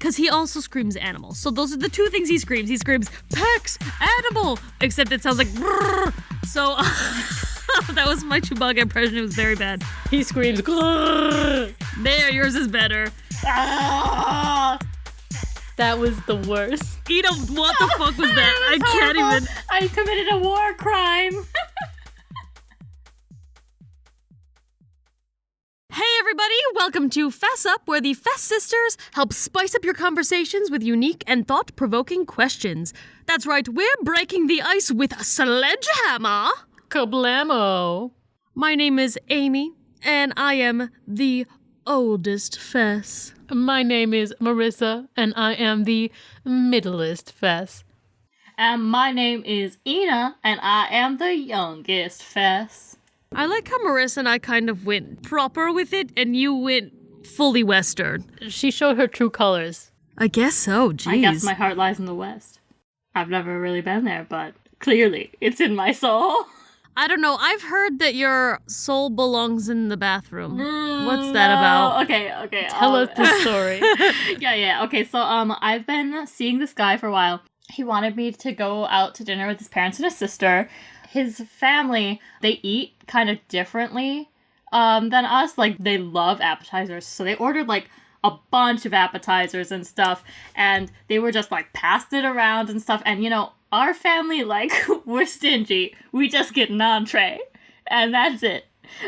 because he also screams animal. So those are the two things he screams. He screams, Pex, animal, except it sounds like brrr. So that was my Chewbacca impression. It was very bad. He screams, grrr. There, yours is better. Ah! That was the worst. Ina, what the fuck was that? I can't even. I committed a war crime. Hey everybody, welcome to Fess Up, where the Fess sisters help spice up your conversations with unique and thought-provoking questions. That's right, we're breaking the ice with a sledgehammer. Kablamo. My name is Amy, and I am the oldest Fess. My name is Marissa, and I am the middlest Fess. And my name is Ina, and I am the youngest Fess. I like how Marissa and I kind of went proper with it, and you went fully Western. She showed her true colors. I guess so, jeez. I guess my heart lies in the West. I've never really been there, but clearly it's in my soul. I don't know, I've heard that your soul belongs in the bathroom. What's that about? Okay. Tell us the story. Yeah. Okay, so I've been seeing this guy for a while. He wanted me to go out to dinner with his parents and his sister. His family, they eat kind of differently than us. Like, they love appetizers. So they ordered, like, a bunch of appetizers and stuff. And they were just, like, passing it around and stuff. And, you know, our family, like, we're stingy. We just get an entree. And that's it.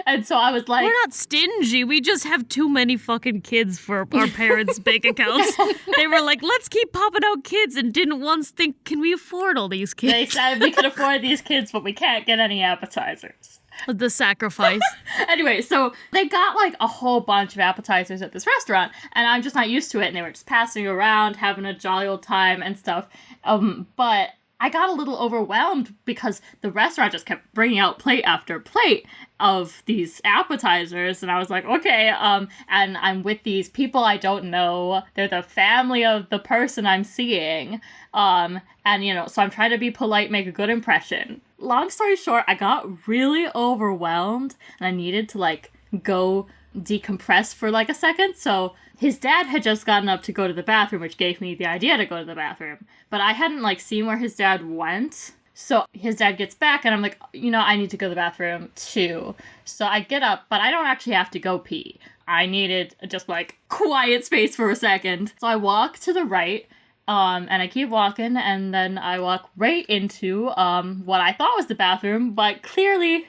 And so I was like... We're not stingy. We just have too many fucking kids for our parents' bank accounts. They were like, let's keep popping out kids, and didn't once think, can we afford all these kids? They said we could afford these kids, but we can't get any appetizers. The sacrifice. Anyway, so they got like a whole bunch of appetizers at this restaurant, and I'm just not used to it, and they were just passing around, having a jolly old time and stuff. But I got a little overwhelmed because the restaurant just kept bringing out plate after plate of these appetizers, and I was like, okay, and I'm with these people I don't know. They're the family of the person I'm seeing, and, you know, so I'm trying to be polite, make a good impression. Long story short, I got really overwhelmed, and I needed to, like, go decompress for, like, a second, so his dad had just gotten up to go to the bathroom, which gave me the idea to go to the bathroom. But I hadn't, like, seen where his dad went. So his dad gets back, and I'm like, you know, I need to go to the bathroom, too. So I get up, but I don't actually have to go pee. I needed just, like, quiet space for a second. So I walk to the right, and I keep walking, and then I walk right into what I thought was the bathroom, but clearly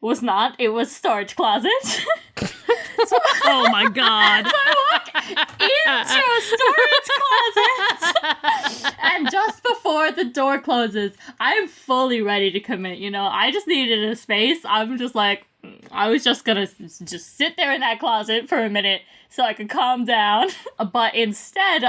was not. It was storage closet. Oh my god. So I walk into a storage closet, and just before the door closes, I'm fully ready to commit, you know? I just needed a space. I'm just like, I was just gonna just sit there in that closet for a minute so I could calm down. But instead,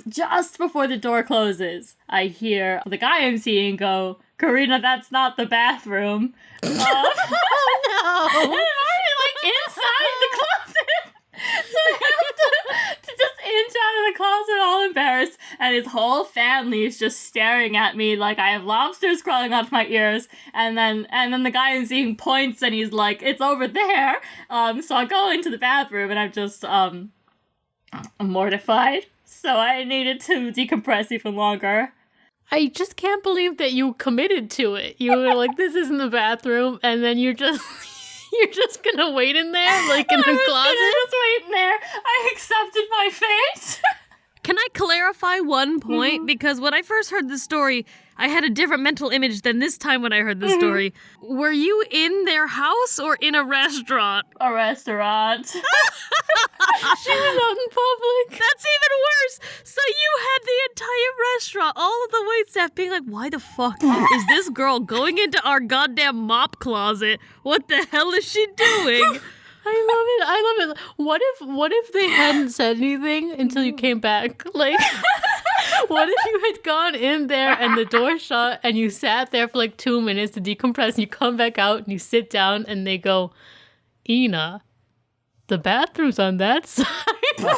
just before the door closes, I hear the guy I'm seeing go, Karina, that's not the bathroom. Oh no! And I'm already, like, inside the closet. So I have to just inch out of the closet all embarrassed, and his whole family is just staring at me like I have lobsters crawling out of my ears, and then the guy I'm seeing points, and he's like, it's over there. So I go into the bathroom, and I'm just mortified. So I needed to decompress even longer. I just can't believe that you committed to it. You were like, this isn't the bathroom, and then you're just gonna wait in there, like in the closet? I was just wait in there. I accepted my fate. Can I clarify one point? Because when I first heard this story, I had a different mental image than this time when I heard the story. Were you in their house or in a restaurant? A restaurant. She was out in public. That's even worse. So you had the entire restaurant, all of the waitstaff being like, why the fuck is this girl going into our goddamn mop closet? What the hell is she doing? I love it. What if they hadn't said anything until you came back? Like, what if you had gone in there and the door shut and you sat there for like 2 minutes to decompress and you come back out and you sit down and they go, Ina, the bathroom's on that side of the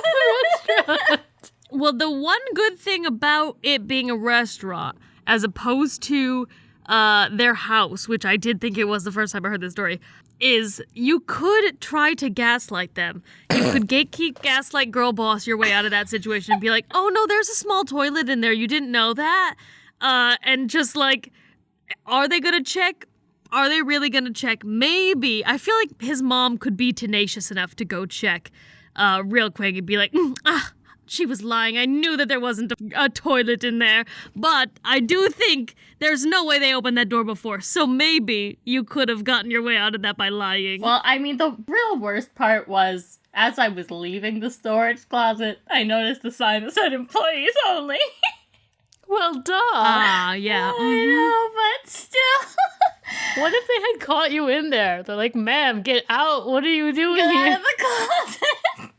restaurant. Well, the one good thing about it being a restaurant, as opposed to their house, which I did think it was the first time I heard this story, is you could try to gaslight them. You could gatekeep, gaslight, girl boss your way out of that situation and be like, oh no, there's a small toilet in there. You didn't know that? And just like, are they gonna check? Are they really gonna check? Maybe. I feel like his mom could be tenacious enough to go check real quick and be like, she was lying. I knew that there wasn't a toilet in there. But I do think there's no way they opened that door before. So maybe you could have gotten your way out of that by lying. Well, I mean, the real worst part was, as I was leaving the storage closet, I noticed the sign that said employees only. Well, duh. Yeah. I know, but still. What if they had caught you in there? They're like, ma'am, get out. What are you doing Get here? out of the closet.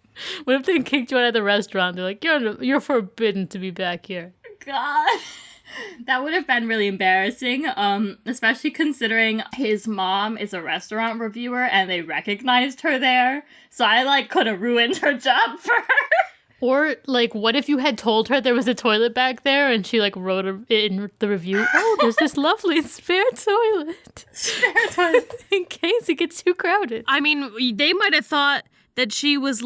What if they kicked you out of the restaurant? They're like, you're forbidden to be back here. God. That would have been really embarrassing, especially considering his mom is a restaurant reviewer and they recognized her there. So I, could have ruined her job for her. Or, what if you had told her there was a toilet back there and she, wrote in the review, oh, there's this lovely spare toilet. Spare toilet. In case it gets too crowded. I mean, they might have thought that she was,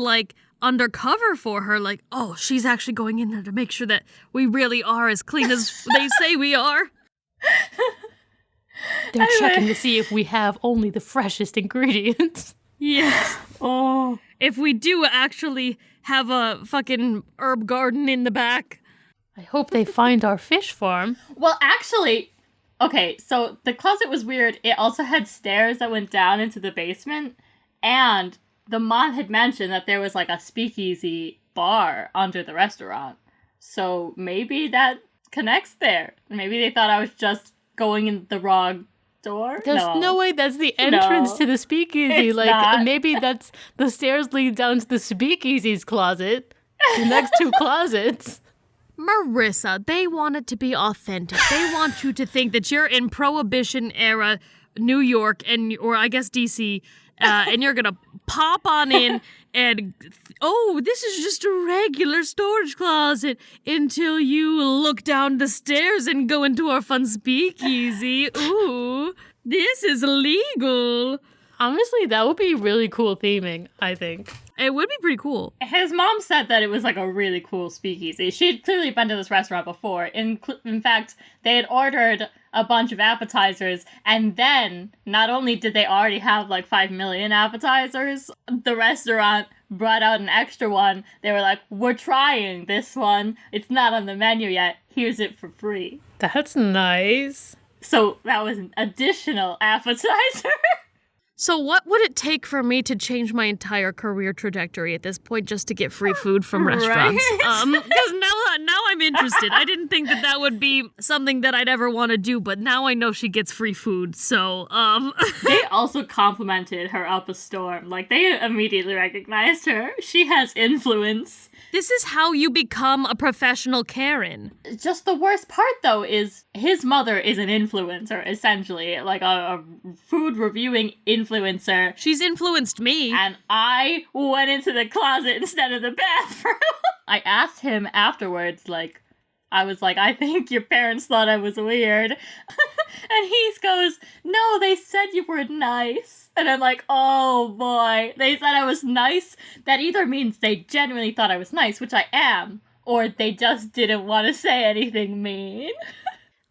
undercover for her. Oh, she's actually going in there to make sure that we really are as clean as they say we are. They're checking to see if we have only the freshest ingredients. Yes. Oh. If we do actually have a fucking herb garden in the back. I hope they find our fish farm. Well, actually, okay, so the closet was weird. It also had stairs that went down into the basement, and the mom had mentioned that there was a speakeasy bar under the restaurant. So maybe that connects there. Maybe they thought I was just going in the wrong door. There's no way that's the entrance to the speakeasy. It's not. Maybe that's the stairs lead down to the speakeasy's closet. The next two closets. Marissa, they want it to be authentic. They want you to think that you're in Prohibition era New York or I guess DC, and you're gonna pop on in and this is just a regular storage closet until you look down the stairs and go into our fun speakeasy. Ooh, this is legal. Honestly, that would be really cool theming, I think. It would be pretty cool. His mom said that it was a really cool speakeasy. She'd clearly been to this restaurant before. In fact, they had ordered a bunch of appetizers, and then not only did they already have 5 million appetizers, the restaurant brought out an extra one. They were like, we're trying this one. It's not on the menu yet. Here's it for free. That's nice. So that was an additional appetizer. So what would it take for me to change my entire career trajectory at this point just to get free food from restaurants? Because now I'm interested. I didn't think that would be something that I'd ever want to do, but now I know she gets free food. So They also complimented her up a storm. They immediately recognized her. She has influence. This is how you become a professional Karen. Just the worst part, though, is his mother is an influencer, essentially. A food reviewing influencer. She's influenced me. And I went into the closet instead of the bathroom. I asked him afterwards, I was like, I think your parents thought I was weird. And he goes, no, they said you were nice. And I'm like, oh boy, they said I was nice. That either means they genuinely thought I was nice, which I am, or they just didn't want to say anything mean.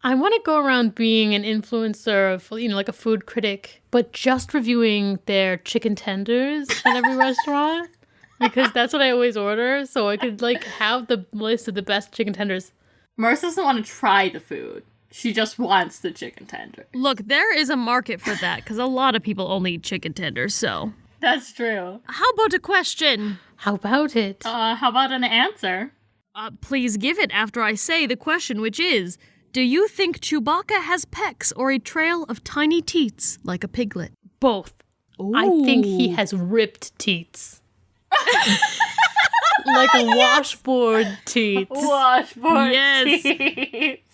I want to go around being an influencer of, a food critic, but just reviewing their chicken tenders at every restaurant. Because that's what I always order, so I could, have the list of the best chicken tenders. Marissa doesn't want to try the food. She just wants the chicken tender. Look, there is a market for that, because a lot of people only eat chicken tenders, so. That's true. How about a question? How about it? How about an answer? Please give it after I say the question, which is, do you think Chewbacca has pecs or a trail of tiny teats like a piglet? Both. Ooh. I think he has ripped teats. Washboard teats. Washboard Yes. teats.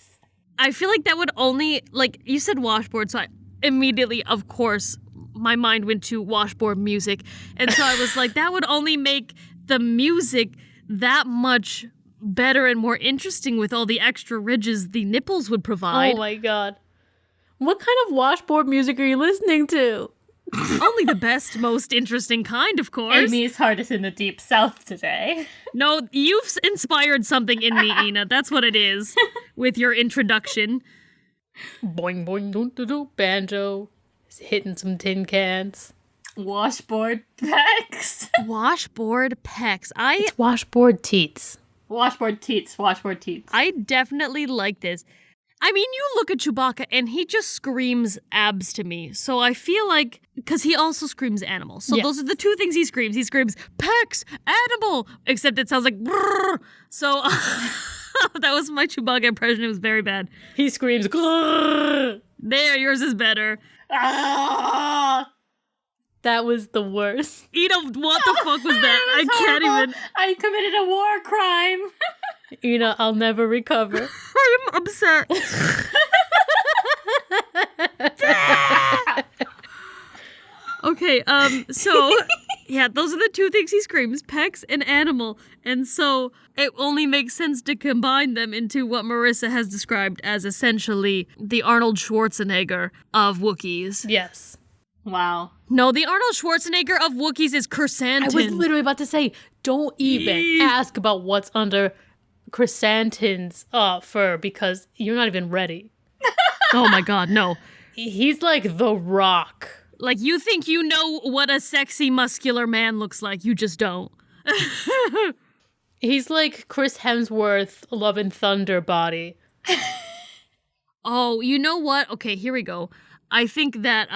I feel like that would only, you said washboard, so I immediately, of course, my mind went to washboard music. And so I was like, that would only make the music that much better and more interesting with all the extra ridges the nipples would provide. Oh my god. What kind of washboard music are you listening to? Only the best, most interesting kind, of course. Amy's heart is in the deep south today. No, you've inspired something in me, Ina. That's what it is. With your introduction. Boing, boing, doo, doo, doo. Banjo. Hitting some tin cans. Washboard pecs. Washboard pecs. It's washboard teats. Washboard teats. Washboard teats. I definitely like this. I mean, you look at Chewbacca and he just screams abs to me. So I feel like, because he also screams animal. So Yes. those are the two things he screams. He screams pecs, animal, except it sounds like brrr. So that was my Chewbacca impression. It was very bad. He screams, grrr. There, yours is better. Ah! That was the worst. Ina, what the fuck was that? I It was can't horrible. even. I committed a war crime. I'll never recover. I'm upset. Okay, so, yeah, those are the two things he screams, pecs and animal. And so it only makes sense to combine them into what Marissa has described as essentially the Arnold Schwarzenegger of Wookiees. Yes. Wow. No, the Arnold Schwarzenegger of Wookiees is Chrysanthemum. I was literally about to say, don't even ask about what's under Chrysanthemum's fur because you're not even ready. Oh my god, no. He's like The Rock. Like, you think you know what a sexy, muscular man looks like. You just don't. He's like Chris Hemsworth, Love and Thunder body. Oh, you know what? Okay, here we go. I think that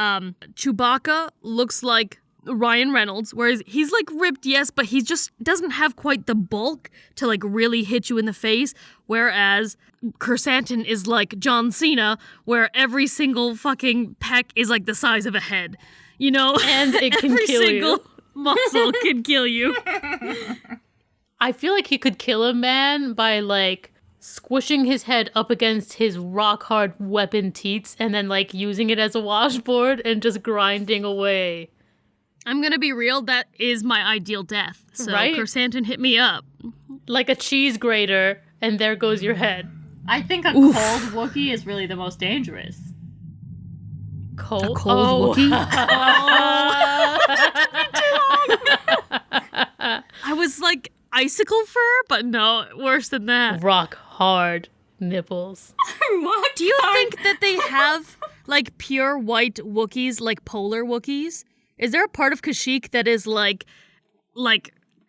Chewbacca looks like Ryan Reynolds, whereas he's like ripped, yes, but he just doesn't have quite the bulk to like really hit you in the face. Whereas Chrysanthemum is like John Cena, where every single fucking pec is like the size of a head, you know? And it can every kill single you. muscle can kill you. I feel like he could kill a man by like squishing his head up against his rock hard weapon teats and then like using it as a washboard and just grinding away. I'm gonna be real, that is my ideal death. So Right? Chrysanthemum, hit me up. Like a cheese grater, and there goes your head. I think a cold Wookiee is really the most dangerous. Cold, A cold Wookiee? I was like, icicle fur? But no, worse than that. Rock hard nipples. Do you think that they have, like, pure white Wookiees, like polar Wookiees? Is there a part of Kashyyyk that is, like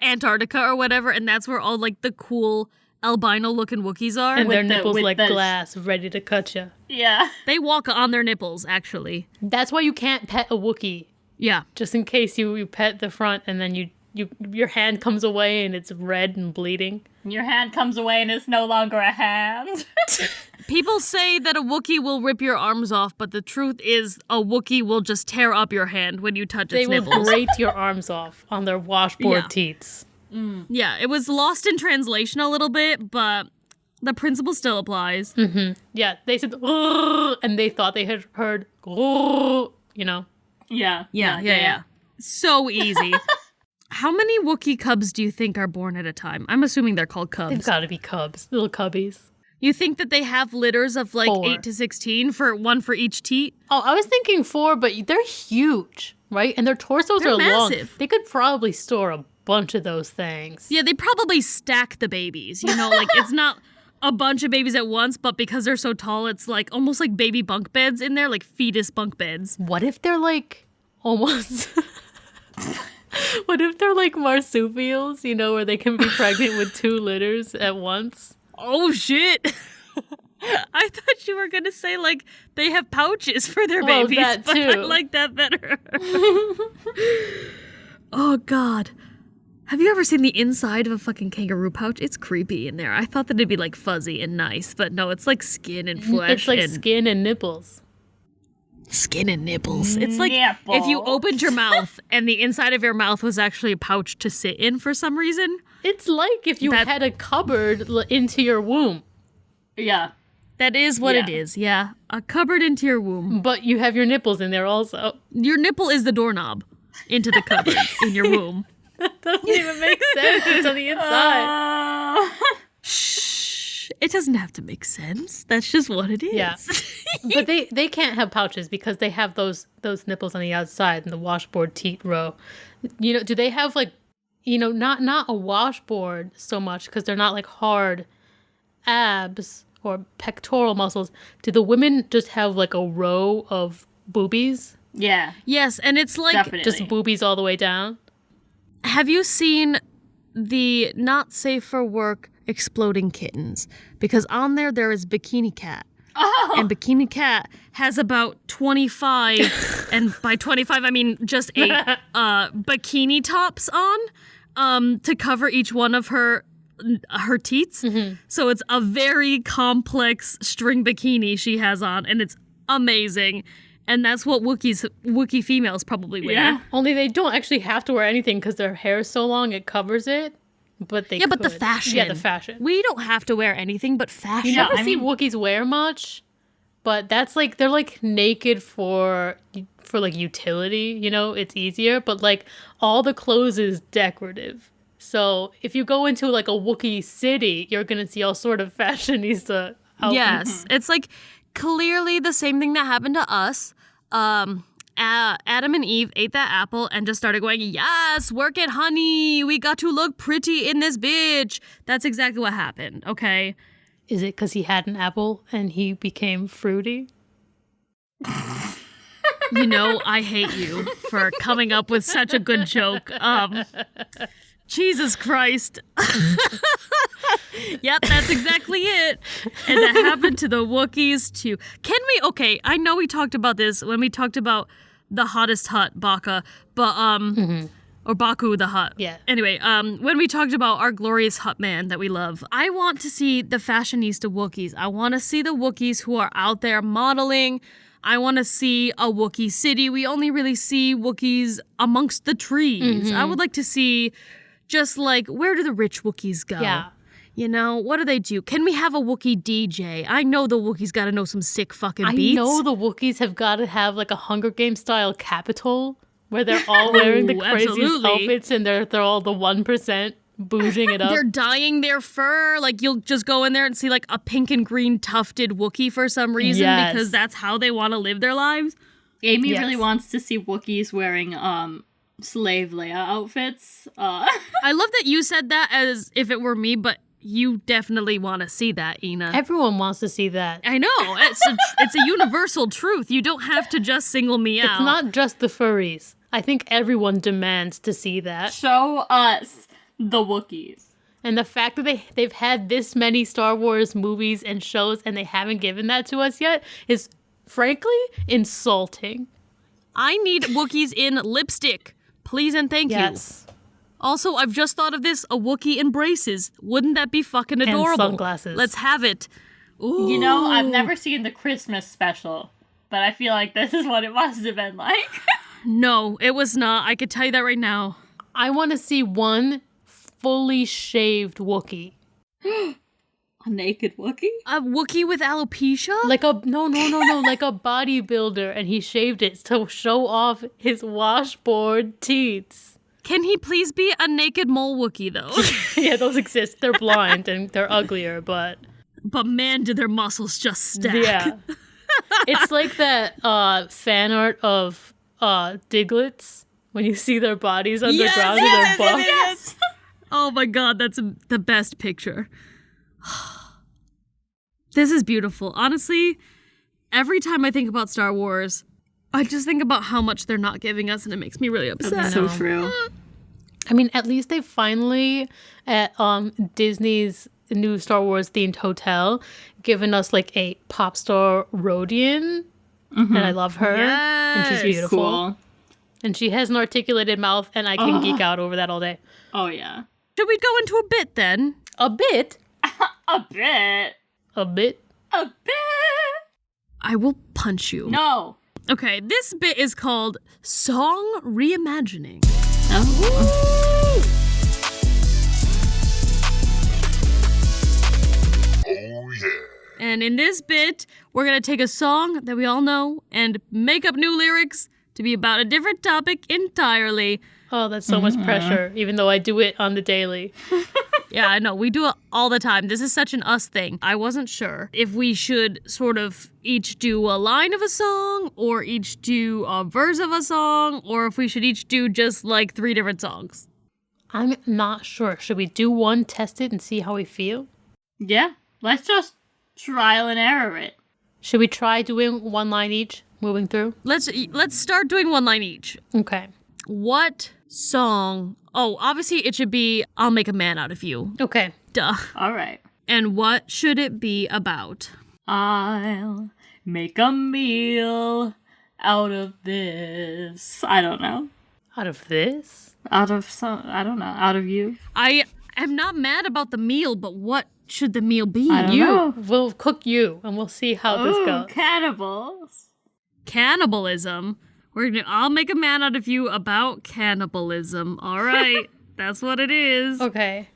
Antarctica or whatever, and that's where all, like, the cool albino-looking Wookiees are? And their With the- nipples with like the- glass, ready to cut you. Yeah. They walk on their nipples, actually. That's why you can't pet a Wookiee. Yeah. Just in case you pet the front and then your hand comes away and it's red and bleeding. Your hand comes away and it's no longer a hand. People say that a Wookiee will rip your arms off, but the truth is a Wookiee will just tear up your hand when you touch They its will nipples. grate your arms off on their washboard Yeah. teats. Yeah, it was lost in translation a little bit, but the principle still applies. Yeah, they said, "Grrr," and they thought they had heard, "Grrr," you know. Yeah. So easy. How many Wookiee cubs do you think are born at a time? I'm assuming they're called They've cubs. got to be cubs, little cubbies. You think that they have litters of like 4. 8 to 16 for one for each teat? Oh, I was thinking 4, but they're huge, right? And their torsos They're are long. massive. They could probably store a bunch of those things. Yeah, they probably stack the babies. You know, like it's not a bunch of babies at once, but because they're so tall, it's like almost like baby bunk beds in there, like fetus bunk beds. What if they're like almost... What if they're like marsupials, you know, where they can be pregnant with 2 litters at once? Oh shit. I thought you were gonna say like they have pouches for their Well, babies, that but I too. like that better. Oh god. Have you ever seen the inside of a fucking kangaroo pouch? It's creepy in there. I thought that it'd be like fuzzy and nice, but no, it's like skin and flesh. It's like and skin and nipples. skin and nipples. It's like if you opened your mouth and the inside of your mouth was actually a pouch to sit in for some reason. It's like if you had a cupboard into your womb, Yeah. That is what it Yeah. is, yeah. A cupboard into your womb. but you have your nipples in there also. Your nipple is the doorknob into the cupboard in your womb. Doesn't even make sense. It's on the inside. Shh. It doesn't have to make sense. That's just what it is. Yeah. But they can't have pouches because they have those nipples on the outside in the washboard teat row. You know, do they have like, you know, not a washboard so much because they're not like hard abs or pectoral muscles. Do the women just have like a row of boobies? Yeah. Yes, and it's like Definitely. Just boobies all the way down? Have you seen the not safe for work exploding kittens? Because on there is Bikini Cat. Oh. And Bikini Cat has about 25, and by 25 I mean just 8 bikini tops on to cover each one of her teats. Mm-hmm. So it's a very complex string bikini she has on, and it's amazing. And that's what Wookiee females probably wear. Yeah. Only they don't actually have to wear anything because their hair is so long it covers it. But they but the could. fashion. Yeah, the fashion. We don't have to wear anything but fashion. You never see Wookiees wear much, but that's like they're like naked for like utility, you know, it's easier, but like all the clothes is decorative. So if you go into like a Wookiee city, you're gonna see all sort of fashionista outfits. Yes, it's like clearly the same thing that happened to us. Adam and Eve ate that apple and just started going, yes, work it, honey. We got to look pretty in this bitch. That's exactly what happened, okay? Is it because he had an apple and he became fruity? You know, I hate you for coming up with such a good joke. Jesus Christ. Yep, that's exactly it. And that happened to the Wookiees too. Okay, I know we talked about this when we talked about the hottest hut, Baka, but or Baku the hut. Yeah. Anyway, when we talked about our glorious hut man that we love, I want to see the fashionista Wookiees. I want to see the Wookiees who are out there modeling. I want to see a Wookiee city. We only really see Wookiees amongst the trees. I would like to see just like, where do the rich Wookiees go? Yeah. You know, what do they do? Can we have a Wookiee DJ? I know the Wookiees got to know some sick fucking beats. I know the Wookiees have got to have like a Hunger Games style Capitol where they're all wearing the craziest absolutely. outfits and they're all the 1% bouging it up. They're dyeing their fur. Like, you'll just go in there and see like a pink and green tufted Wookiee for some reason because that's how they want to live their lives. Amy really wants to see Wookiees wearing slave Leia outfits. I love that you said that as if it were me, but you definitely want to see that, Ina. Everyone wants to see that. I know. It's a universal truth. You don't have to just single me out. It's not just the furries. I think everyone demands to see that. Show us the Wookiees. And the fact that they've had this many Star Wars movies and shows and they haven't given that to us yet is, frankly, insulting. I need Wookiees in lipstick. Please and thank you. Also, I've just thought of this, a Wookiee in braces. Wouldn't that be fucking adorable? And sunglasses. Let's have it. Ooh. You know, I've never seen the Christmas special, but I feel like this is what it must have been like. No, it was not. I could tell you that right now. I want to see one fully shaved Wookiee. A naked Wookiee? A Wookiee with alopecia? Like a like a bodybuilder, and he shaved it to show off his washboard teats. Can he please be a naked mole Wookiee, though? Yeah, those exist. They're blind and they're uglier, but man, do their muscles just stack. yeah. It's like that fan art of Diglets when you see their bodies underground in their buff. Yes. Oh my god, that's the best picture. This is beautiful. Honestly, every time I think about Star Wars, I just think about how much they're not giving us, and it makes me really upset. That's so true. I mean, at least they finally, at Disney's new Star Wars themed hotel, given us like a pop star Rodian, and I love her, and she's beautiful, Cool. and she has an articulated mouth, and I can geek out over that all day. Oh, yeah. Should we go into a bit then? A bit, A bit. a bit. A bit. I will punch you. No. Okay, this bit is called Song Reimagining. Oh. Oh, yeah. And in this bit, we're going to take a song that we all know and make up new lyrics to be about a different topic entirely. Oh, that's so much pressure, even though I do it on the daily. Yeah, I know. We do it all the time. This is such an us thing. I wasn't sure if we should sort of each do a line of a song or each do a verse of a song or if we should each do just like 3 different songs. I'm not sure. Should we do one, test it, and see how we feel? Yeah, let's just trial and error it. Should we try doing 1 line each, moving through? Let's start doing 1 line each. Okay. What song? Oh, obviously it should be I'll Make a Man Out of You. Okay. Duh. All right. And what should it be about? I'll make a meal out of this. I don't know. Out of this? Out of some, I don't know. Out of you. I am not mad about the meal, but what should the meal be? I don't You. know. We'll cook you, and we'll see how this Ooh, goes. cannibals. Cannibalism. I'll Make a Man Out of You about cannibalism. All right. That's what it is. Okay.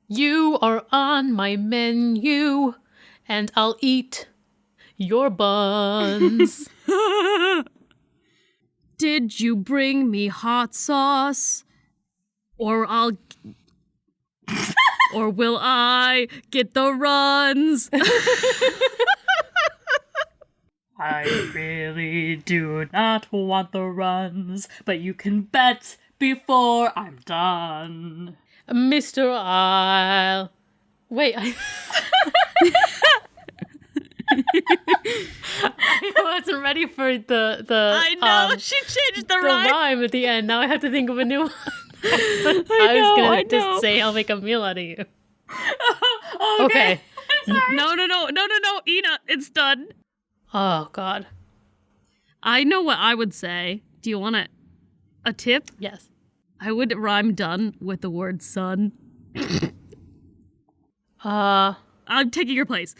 You are on my menu, and I'll eat your buns. Did you bring me hot sauce? Or or will I get the runs? I really do not want the runs, but you can bet before I'm done. Mr. Isle. Wait, I wasn't ready for the I know, she changed the rhyme. rhyme at the end. Now I have to think of a new one. I know, was gonna I know. just say I'll make a meal out of you. Okay. No, Ina, it's done. Oh God. I know what I would say. Do you want a tip? Yes. I would rhyme done with the word son. I'm taking your place.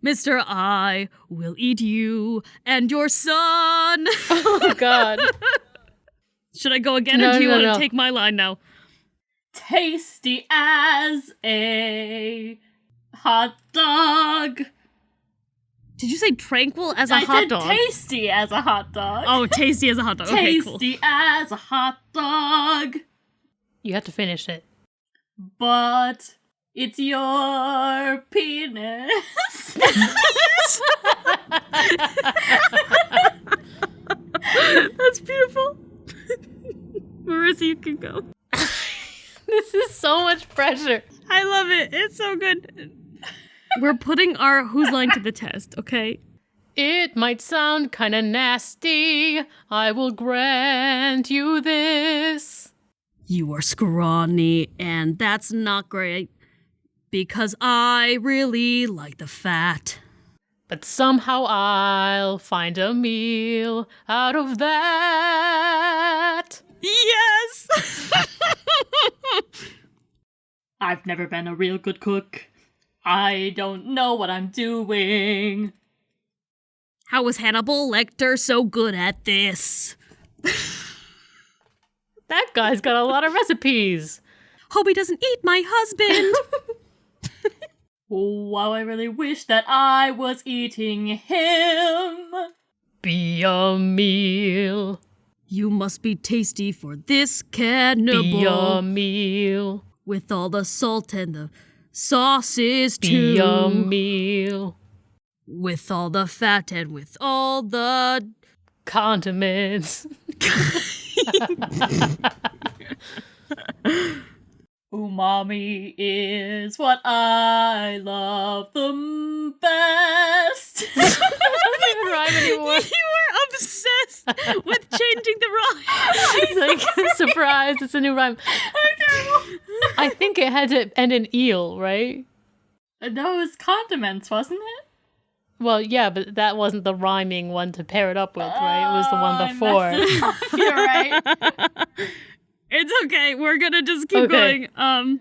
Mr. I will eat you and your son. Oh God. Should I go again No, or do you no, want to no. take my line now? Tasty as a hot dog. Did you say tranquil as a I hot said dog? tasty as a hot dog. Oh, tasty as a hot dog. Okay, cool. Tasty as a hot dog. You have to finish it. But it's your penis. That's beautiful. Marissa, you can go. This is so much pressure. I love it. It's so good. We're putting our whose line to the test, okay? It might sound kinda nasty. I will grant you this. You are scrawny, and that's not great. Because I really like the fat. But somehow I'll find a meal out of that. Yes! I've never been a real good cook. I don't know what I'm doing. How was Hannibal Lecter so good at this? That guy's got a lot of recipes. Hope he doesn't eat my husband. Wow, I really wish that I was eating him. Be a meal. You must be tasty for this cannibal. Be a meal. With all the salt and the sauces Be too. a meal. With all the fat and with all the... Condiments. Umami is what I love the best. Doesn't even rhyme anymore. You were obsessed with changing the rhyme. It's like, surprise, it's a new rhyme. I think it had to end in eel, right? No, it was condiments, wasn't it? Well, yeah, but that wasn't the rhyming one to pair it up with, right? It was the one I before. messed it up. You're right. It's okay. We're gonna just keep Okay. going.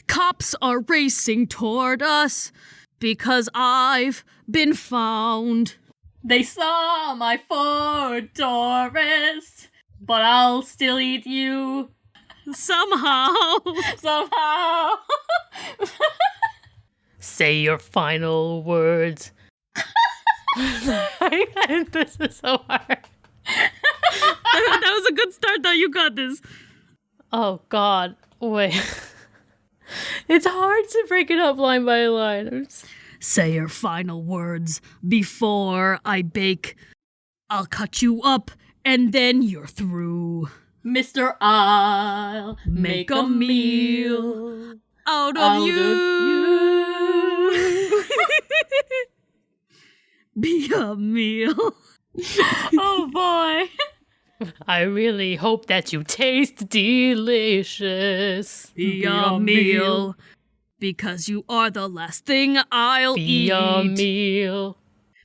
Cops are racing toward us because I've been found. They saw my Ford Taurus, but I'll still eat you Somehow. somehow. Say your final words. This is so hard. That was a good start, though. You got this. Oh, God. Wait. It's hard to break it up line by line. Say your final words before I bake. I'll cut you up and then you're through. Mr. I'll make a meal Out of you. Be a meal. Oh boy. I really hope that you taste delicious. Be a meal. Because you are the last thing I'll Be eat. a meal.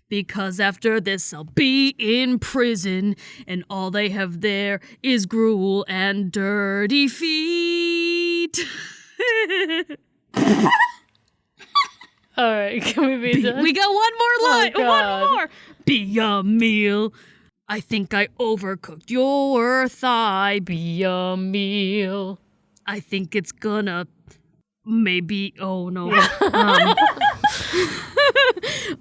Because after this I'll be in prison, and all they have there is gruel and dirty feet. All right, can we be done? We got one more line. God. One more. Be a meal. I think I overcooked your thigh. Be a meal. I think it's gonna maybe. Oh no.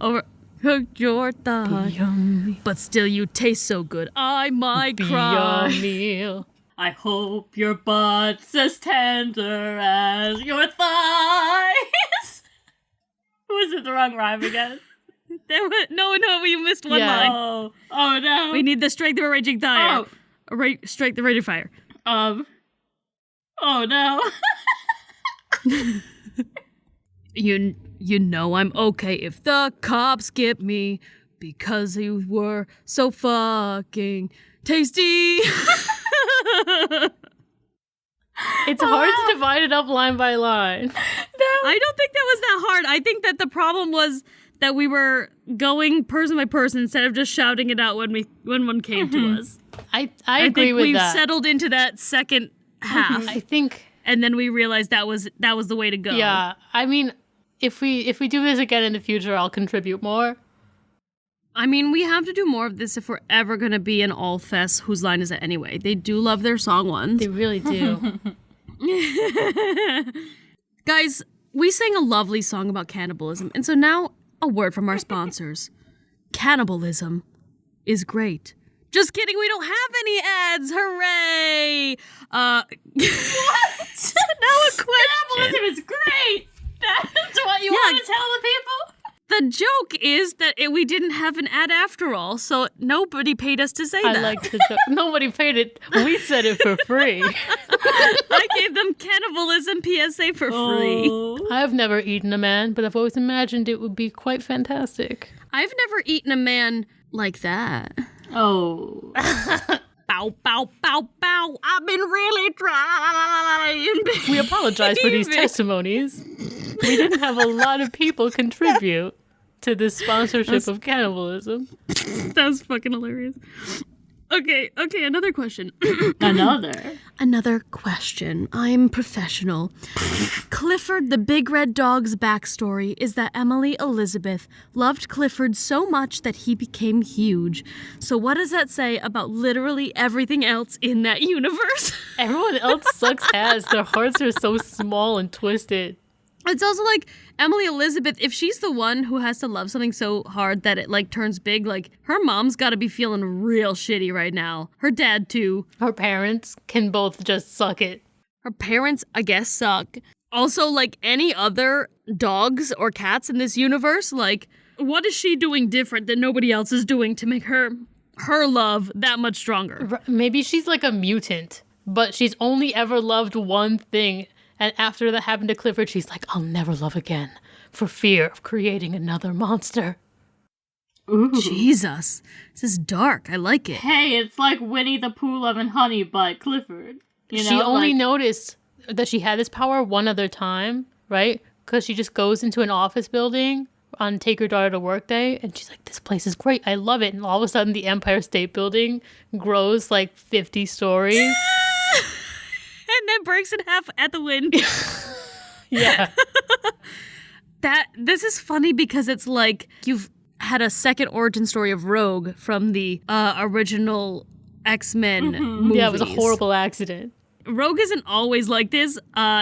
Overcooked your thigh. Be a meal. But still, you taste so good. I might Be cry. a meal. I hope your butt's as tender as your thighs. Was it the wrong rhyme again? No, we missed one Yeah. line. Oh no. We need the strength of a raging fire. Oh. Strength of a raging fire. Oh no. You know I'm okay if the cops get me because you were so fucking tasty. It's hard to divide it up line by line. I don't think that was that hard. I think that the problem was that we were going person by person instead of just shouting it out when one came to us. I I agree think with we that. settled into that second half, I think, and then we realized that was the way to go. yeah. I mean, if we do this again in the future, I'll contribute more. I mean, we have to do more of this if we're ever going to be an all Fess. Whose line is it anyway? They do love their song ones. They really do. Guys, we sang a lovely song about cannibalism, and so now a word from our sponsors. Cannibalism is great. Just kidding, we don't have any ads. Hooray! What? Now a question. Cannibalism is great. That's what you want to tell the people? The joke is that we didn't have an ad after all, so nobody paid us to say I that. like the joke. Nobody paid it. We said it for free. I gave them cannibalism PSA for free. I have never eaten a man, but I've always imagined it would be quite fantastic. I've never eaten a man like that. Oh. Bow, bow, bow, bow. I've been really trying. We apologize for these baby. testimonies. We didn't have a lot of people contribute to this sponsorship of cannibalism. That's fucking hilarious. Okay, another question. Another question. I'm professional. Clifford the Big Red Dog's backstory is that Emily Elizabeth loved Clifford so much that he became huge. So what does that say about literally everything else in that universe? Everyone else sucks ass. Their hearts are so small and twisted. It's also like Emily Elizabeth, if she's the one who has to love something so hard that it like turns big, like her mom's got to be feeling real shitty right now. Her dad too. Her parents can both just suck it. Her parents, I guess, suck. Also, like any other dogs or cats in this universe, like what is she doing different that nobody else is doing to make her love that much stronger? Maybe she's like a mutant, but she's only ever loved one thing. And after that happened to Clifford, she's like, I'll never love again for fear of creating another monster. Ooh. Jesus. This is dark. I like it. Hey, it's like Winnie the Pooh loving honey by Clifford. You know, She only like, noticed that she had this power one other time, right? Because she just goes into an office building on Take Your Daughter to Work Day, and she's like, this place is great. I love it. And all of a sudden, the Empire State Building grows like 50 stories. And then breaks in half at the wind. Yeah. This is funny because it's like you've had a second origin story of Rogue from the original X-Men movies. Yeah, it was a horrible accident. Rogue isn't always like this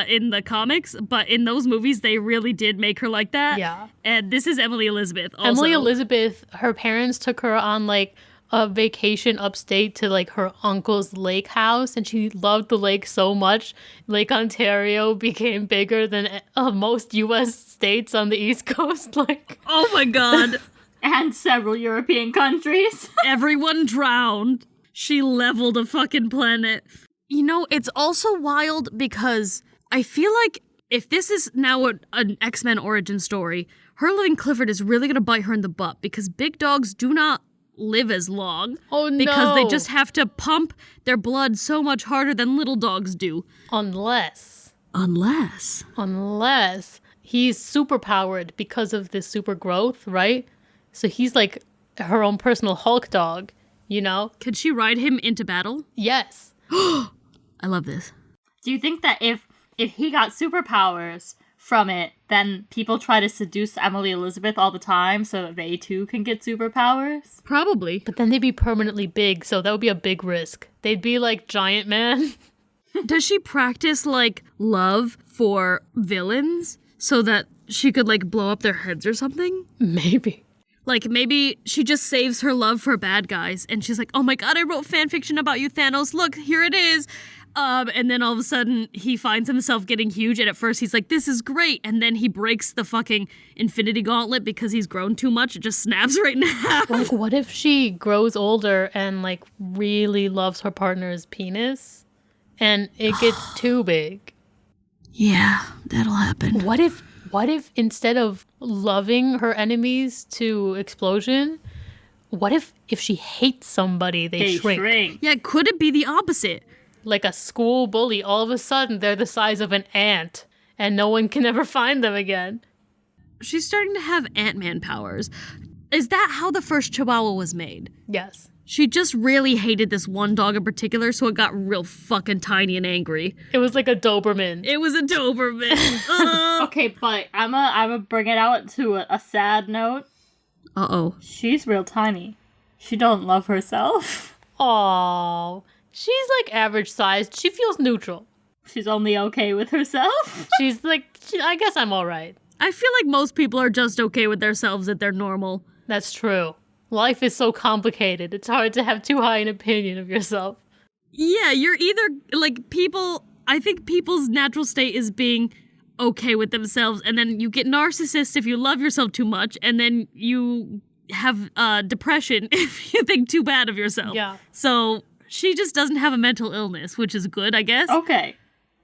in the comics, but in those movies, they really did make her like that. Yeah. And this is Emily Elizabeth also. Emily Elizabeth, her parents took her on like a vacation upstate to like her uncle's lake house, and she loved the lake so much. Lake Ontario became bigger than most U.S. states on the East Coast. Like, Oh my god. And several European countries. Everyone drowned. She leveled a fucking planet. You know, it's also wild because I feel like if this is now an X-Men origin story, her living Clifford is really going to bite her in the butt because big dogs do not live as long. Oh, no. Because they just have to pump their blood so much harder than little dogs do. Unless he's superpowered because of this super growth, right? So he's like her own personal Hulk dog, you know? Can she ride him into battle? Yes. I love this. Do you think that if he got superpowers from it, then people try to seduce Emily Elizabeth all the time so that they too can get superpowers? Probably. But then they'd be permanently big, so that would be a big risk. They'd be like Giant Man. Does she practice, like, love for villains so that she could, like, blow up their heads or something? Maybe. Like, maybe she just saves her love for bad guys, and she's like, oh my god, I wrote fan fiction about you, Thanos, look, here it is. And then all of a sudden, he finds himself getting huge, and at first he's like, this is great, and then he breaks the fucking Infinity Gauntlet because he's grown too much, it just snaps right in half. Like, what if she grows older and, like, really loves her partner's penis, and it gets too big? Yeah, that'll happen. What if instead of loving her enemies to explosion, what if she hates somebody, they shrink? Yeah, could it be the opposite? Like a school bully, all of a sudden they're the size of an ant and no one can ever find them again. She's starting to have Ant-Man powers. Is that how the first Chihuahua was made? Yes. She just really hated this one dog in particular, so it got real fucking tiny and angry. It was like a Doberman. It was a Doberman. Okay, but I'm a bring it out to a sad note. Uh-oh. She's real tiny. She don't love herself. Aww. She's like average sized. She feels neutral. She's only okay with herself. She's like, I guess I'm alright. I feel like most people are just okay with themselves, that they're normal. That's true. Life is so complicated. It's hard to have too high an opinion of yourself. Yeah, you're either, like, people... I think people's natural state is being okay with themselves, and then you get narcissists if you love yourself too much, and then you have depression if you think too bad of yourself. Yeah. So she just doesn't have a mental illness, which is good, I guess. Okay.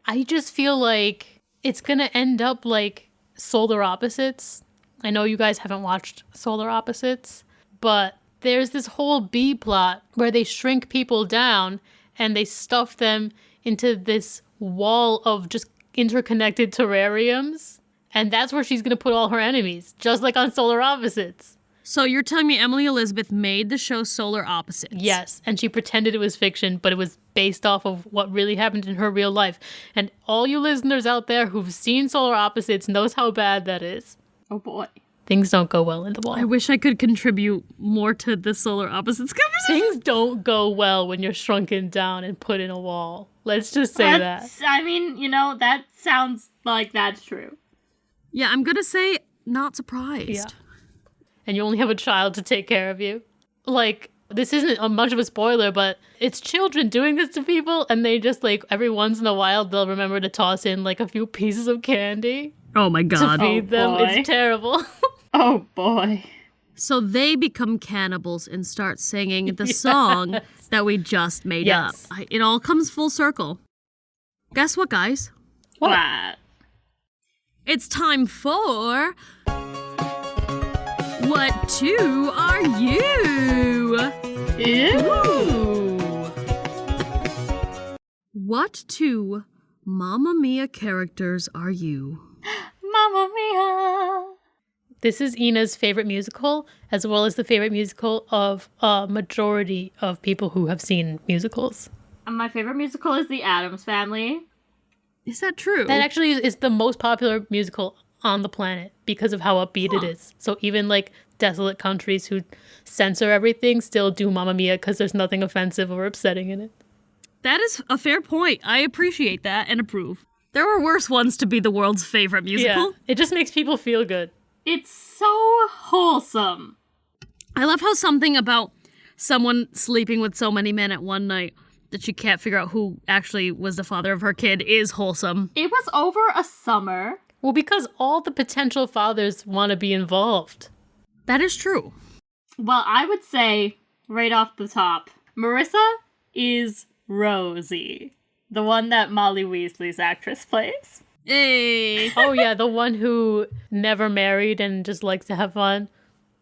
I just feel like it's gonna end up like Solar Opposites. I know you guys haven't watched Solar Opposites, but there's this whole B plot where they shrink people down and they stuff them into this wall of just interconnected terrariums. And that's where she's gonna put all her enemies, just like on Solar Opposites. So you're telling me Emily Elizabeth made the show Solar Opposites? Yes, and she pretended it was fiction, but it was based off of what really happened in her real life. And all you listeners out there who've seen Solar Opposites knows how bad that is. Oh boy. Things don't go well in the wall. I wish I could contribute more to the Solar Opposites conversation. Things don't go well when you're shrunken down and put in a wall. Let's just say that. I mean, you know, that sounds like that's true. Yeah, I'm gonna say not surprised. Yeah. And you only have a child to take care of you. Like, this isn't much of a spoiler, but it's children doing this to people, and they just, like, every once in a while, they'll remember to toss in, like, a few pieces of candy Oh my god. to feed them. boy. It's terrible. Oh boy. So they become cannibals and start singing the song that we just made Yes. up. It all comes full circle. Guess what, guys? What? It's time for... What two are you? Ew. What two Mamma Mia characters are you? Mamma Mia. This is Ina's favorite musical, as well as the favorite musical of a majority of people who have seen musicals. My favorite musical is The Addams Family. Is that true? That actually is the most popular musical on the planet because of how upbeat it is. So even like desolate countries who censor everything still do Mamma Mia because there's nothing offensive or upsetting in it. That is a fair point. I appreciate that and approve. There are worse ones to be the world's favorite musical. Yeah, it just makes people feel good. It's so wholesome. I love how something about someone sleeping with so many men at one night that she can't figure out who actually was the father of her kid is wholesome. It was over a summer. Well, because all the potential fathers want to be involved. That is true. Well, I would say, right off the top, Marissa is Rosie, the one that Molly Weasley's actress plays. Hey. Oh, yeah, the one who never married and just likes to have fun.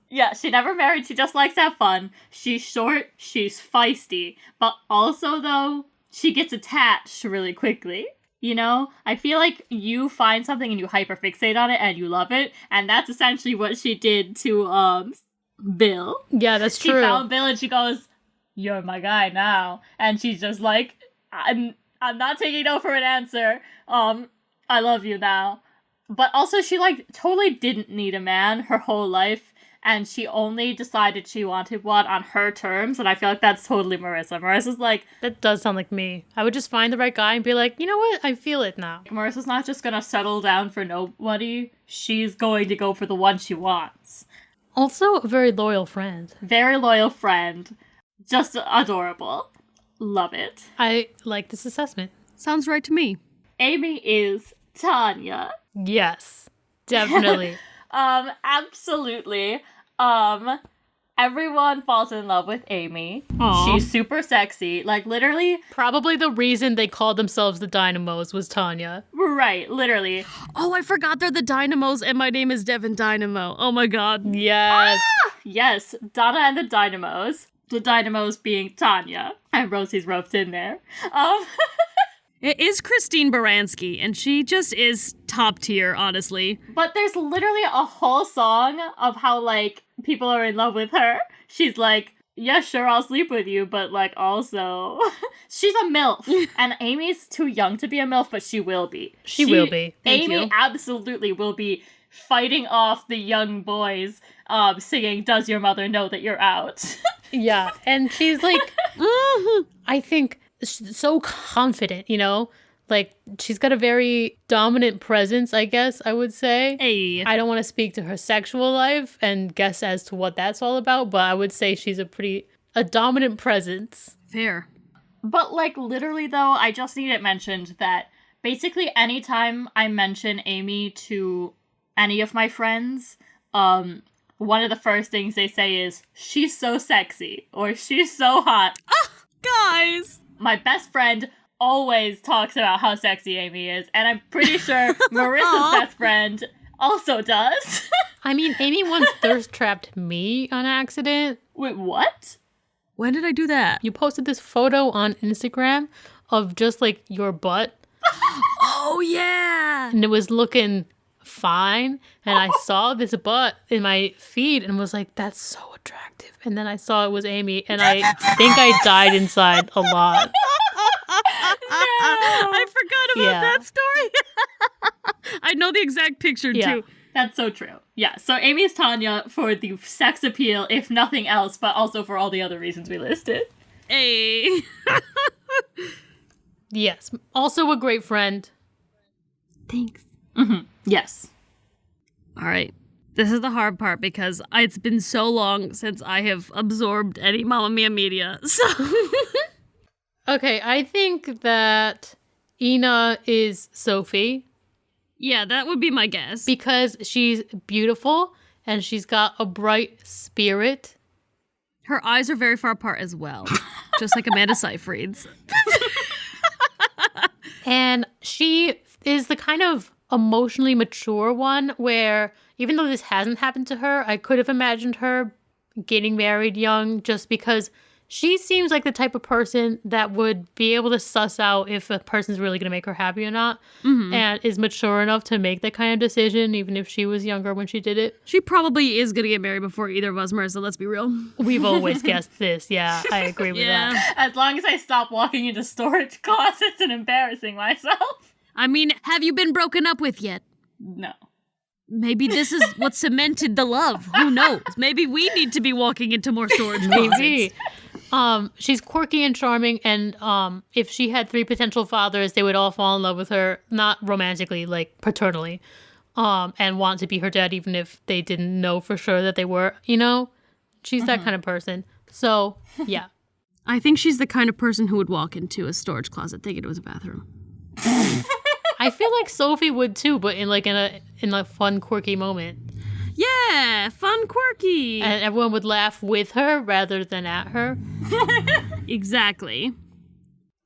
Yeah, she never married, she just likes to have fun. She's short, she's feisty, but also, though, she gets attached really quickly. You know? I feel like you find something and you hyperfixate on it and you love it, and that's essentially what she did to, Bill. Yeah, that's true. She found Bill and she goes, "You're my guy now." And she's just like, I'm not taking no for an answer. I love you now. But also she, like, totally didn't need a man her whole life. And she only decided she wanted one on her terms, and I feel like that's totally Marissa. Marissa's like... That does sound like me. I would just find the right guy and be like, you know what? I feel it now. Marissa's not just gonna settle down for nobody. She's going to go for the one she wants. Also, a very loyal friend. Very loyal friend. Just adorable. Love it. I like this assessment. Sounds right to me. Amy is Tanya. Yes, definitely. Absolutely. Everyone falls in love with Amy. Aww. She's super sexy. Like, literally. Probably the reason they called themselves the Dynamos was Tanya. Right, literally. Oh, I forgot they're the Dynamos and my name is Devin Dynamo. Oh my god. Yes. Yes, Donna and the Dynamos. The Dynamos being Tanya. And Rosie's roped in there. It is Christine Baranski, and she just is top tier, honestly. But there's literally a whole song of how, like, people are in love with her. She's like, yeah, sure, I'll sleep with you, but, like, also... She's a MILF. And Amy's too young to be a MILF, but she will be. She will be. Thank Amy you. absolutely will be fighting off the young boys, singing, "Does your mother know that you're out?" Yeah, and she's like, I think... so confident, you know? Like, she's got a very dominant presence, I guess, I would say. Hey. I don't want to speak to her sexual life and guess as to what that's all about, but I would say she's a dominant presence. Fair. But, like, literally, though, I just need it mentioned that basically anytime I mention Amy to any of my friends, one of the first things they say is, "She's so sexy," or "She's so hot." Guys! My best friend always talks about how sexy Amy is, and I'm pretty sure Marissa's best friend also does. I mean, Amy once thirst trapped me on accident. Wait, what? When did I do that? You posted this photo on Instagram of just like your butt, Oh, yeah! and it was looking fine, and I saw this butt in my feed and was like, that's so attractive. And then I saw it was Amy, and I think I died inside a lot. I forgot about Yeah. that story. I know the exact picture, Yeah. too. That's so true. Yeah, so Amy's Tanya for the sex appeal, if nothing else, but also for all the other reasons we listed. Hey. Yes. Also a great friend. Thanks. Yes. All right. This is the hard part because it's been so long since I have absorbed any Mamma Mia media. So Okay, I think that Ina is Sophie yeah, that would be my guess. because she's beautiful and she's got a bright spirit. Her eyes are very far apart as well, just like Amanda Seyfried's. And she is the kind of emotionally mature one where even though this hasn't happened to her, I could have imagined her getting married young just because she seems like the type of person that would be able to suss out if a person's really going to make her happy or not, and is mature enough to make that kind of decision, even if she was younger when she did it. She probably is going to get married before either of us, Marissa, let's be real. We've always guessed this. Yeah, I agree with Yeah. that. As long as I stop walking into storage closets and embarrassing myself. I mean, have you been broken up with yet? No. Maybe this is what cemented the love. Who knows? Maybe we need to be walking into more storage closets. Maybe. She's quirky and charming, and if she had 3 potential fathers, they would all fall in love with her, not romantically, like paternally, and want to be her dad even if they didn't know for sure that they were, you know? She's that kind of person. So, yeah. I think she's the kind of person who would walk into a storage closet thinking it was a bathroom. I feel like Sophie would too, but in a fun, quirky moment. Yeah, fun, quirky. And everyone would laugh with her rather than at her. Exactly.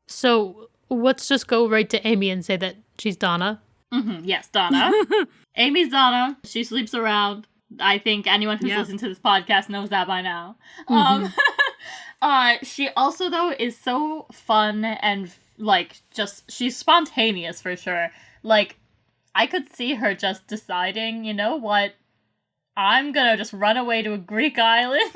So let's just go right to Amy and say that she's Donna. Yes, Donna. Amy's Donna. She sleeps around. I think anyone who's listened to this podcast knows that by now. She also, though, is so fun and, like, just, she's spontaneous for sure. Like, I could see her just deciding, you know what, I'm gonna just run away to a Greek island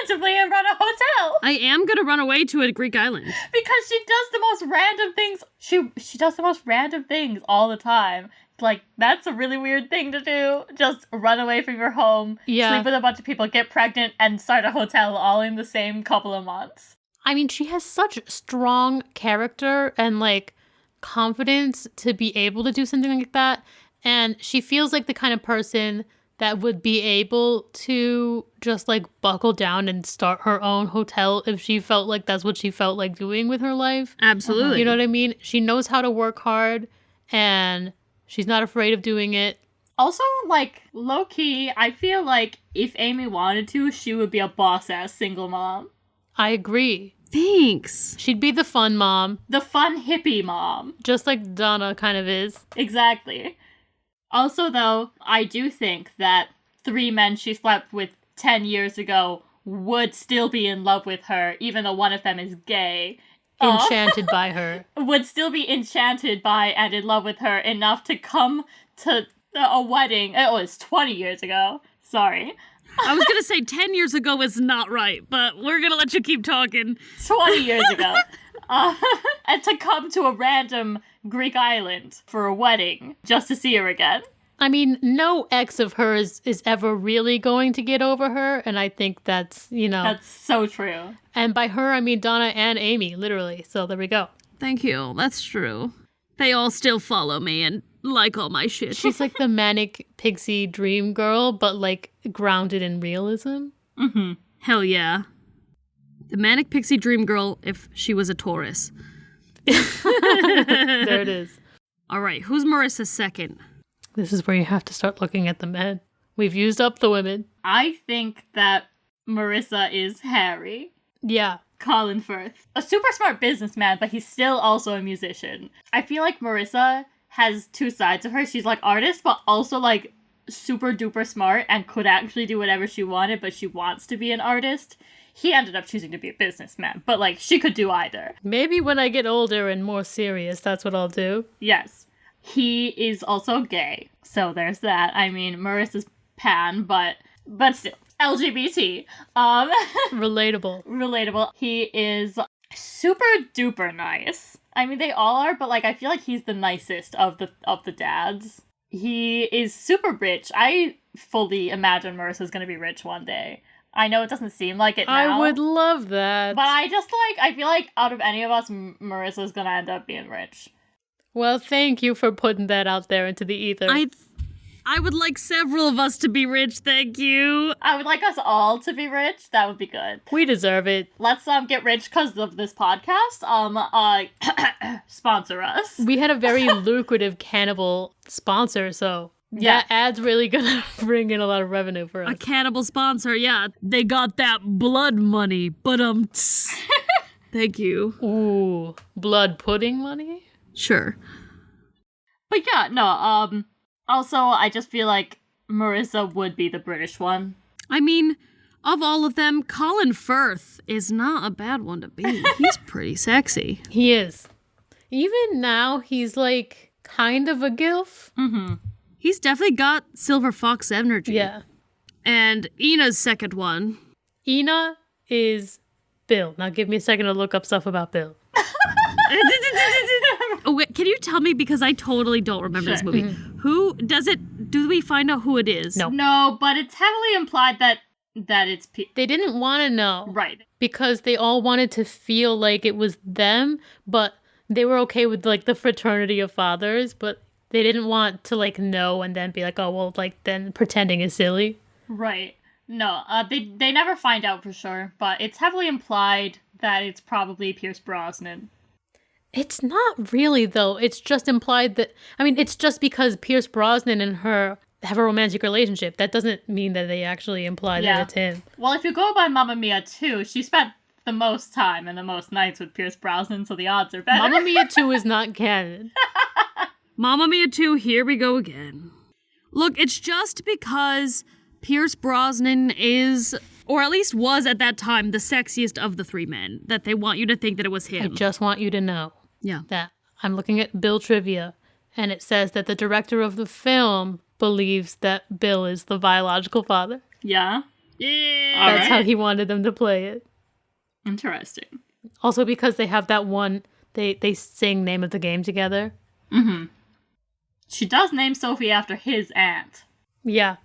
randomly and run a hotel. I am gonna run away to a Greek island. Because she does the most random things. She does the most random things all the time. Like, that's a really weird thing to do. Just run away from your home, sleep with a bunch of people, get pregnant, and start a hotel all in the same couple of months. I mean, she has such strong character and, like, confidence to be able to do something like that. And she feels like the kind of person that would be able to just, like, buckle down and start her own hotel if she felt like that's what she felt like doing with her life. Absolutely. You know what I mean? She knows how to work hard, and she's not afraid of doing it. Also, like, low-key, I feel like if Amy wanted to, she would be a boss-ass single mom. I agree. Thanks. She'd be the fun mom. The fun hippie mom. Just like Donna kind of is. Exactly. Also, though, I do think that 3 men she slept with 10 years ago would still be in love with her, even though one of them is gay. Enchanted by her. Would still be enchanted by and in love with her enough to come to a wedding. Oh, it's 20 years ago. Sorry. I was gonna say 10 years ago is not right, but we're gonna let you keep talking. 20 years ago. And to come to a random Greek island for a wedding just to see her again. I mean, no ex of hers is ever really going to get over her, and I think that's, you know. That's so true. And by her, I mean Donna and Amy, literally. So there we go. Thank you. That's true. They all still follow me and like all my shit. She's like the manic pixie dream girl, but like grounded in realism. Mm-hmm. Hell yeah. The manic pixie dream girl if she was a Taurus. There it is. All right, who's Marissa's second? This is where you have to start looking at the men. We've used up the women. I think that Marissa is Harry. Yeah. Colin Firth. A super smart businessman, but he's still also a musician. I feel like Marissa has 2 sides of her. She's like artist, but also like super duper smart and could actually do whatever she wanted, but she wants to be an artist. He ended up choosing to be a businessman, but like she could do either. Maybe when I get older and more serious, that's what I'll do. Yes. He is also gay, so there's that. I mean, Marissa's pan, but still. LGBT. Relatable. Relatable. He is super duper nice. I mean, they all are, but like I feel like he's the nicest of the dads. He is super rich. I fully imagine Marissa's gonna be rich one day. I know it doesn't seem like it now. I would love that. But I feel like out of any of us, Marissa's gonna end up being rich. Well, thank you for putting that out there into the ether. I would like several of us to be rich, thank you. I would like us all to be rich. That would be good. We deserve it. Let's get rich because of this podcast. Sponsor us. We had a very lucrative cannibal sponsor, so that ad's really gonna bring in a lot of revenue for us. A cannibal sponsor, yeah. They got that blood money, but thank you. Ooh, blood pudding money? Sure. But yeah, no, also, I just feel like Marissa would be the British one. I mean, of all of them, Colin Firth is not a bad one to be. He's pretty sexy. He is. Even now, he's like kind of a gilf. Mm-hmm. He's definitely got silver fox energy. Yeah. And Ina's second one. Ina is Bill. Now give me a second to look up stuff about Bill. Oh, wait, can you tell me, because I totally don't remember this movie. Mm-hmm. Who does it? Do we find out who it is? No. No, but it's heavily implied that it's They didn't want to know. Right. Because they all wanted to feel like it was them, but they were okay with like the fraternity of fathers, but they didn't want to like know and then be like, oh, well, like then pretending is silly. Right. No, they never find out for sure, but it's heavily implied that it's probably Pierce Brosnan. It's not really, though. It's just implied that... I mean, it's just because Pierce Brosnan and her have a romantic relationship. That doesn't mean that they actually imply that it's him. Well, if you go by Mamma Mia 2, she spent the most time and the most nights with Pierce Brosnan, so the odds are better. Mamma Mia 2 is not canon. Mamma Mia 2, here we go again. Look, it's just because Pierce Brosnan is, or at least was at that time, the sexiest of the three men, that they want you to think that it was him. I just want you to know that I'm looking at Bill Trivia, and it says that the director of the film believes that Bill is the biological father. Yeah? Yeah. That's how he wanted them to play it. Interesting. Also because they have that one, they sing Name of the Game together. Mm-hmm. She does name Sophie after his aunt. Yeah.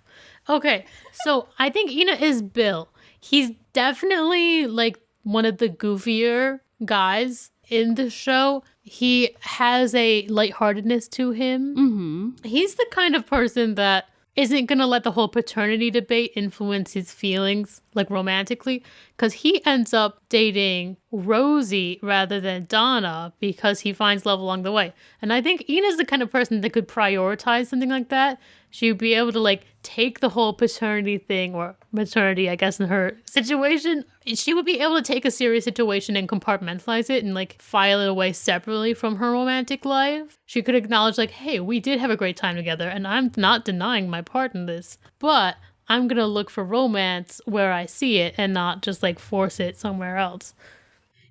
Okay, so I think Ina is Bill. He's definitely, like, one of the goofier guys in the show. He has a lightheartedness to him. Mm-hmm. He's the kind of person that isn't going to let the whole paternity debate influence his feelings, like, romantically, because he ends up dating Rosie rather than Donna because he finds love along the way. And I think Ina's the kind of person that could prioritize something like that. She would be able to, like, take the whole paternity thing, or maternity, I guess, in her situation. She would be able to take a serious situation and compartmentalize it and, like, file it away separately from her romantic life. She could acknowledge, like, hey, we did have a great time together, and I'm not denying my part in this, but I'm gonna look for romance where I see it and not just, like, force it somewhere else.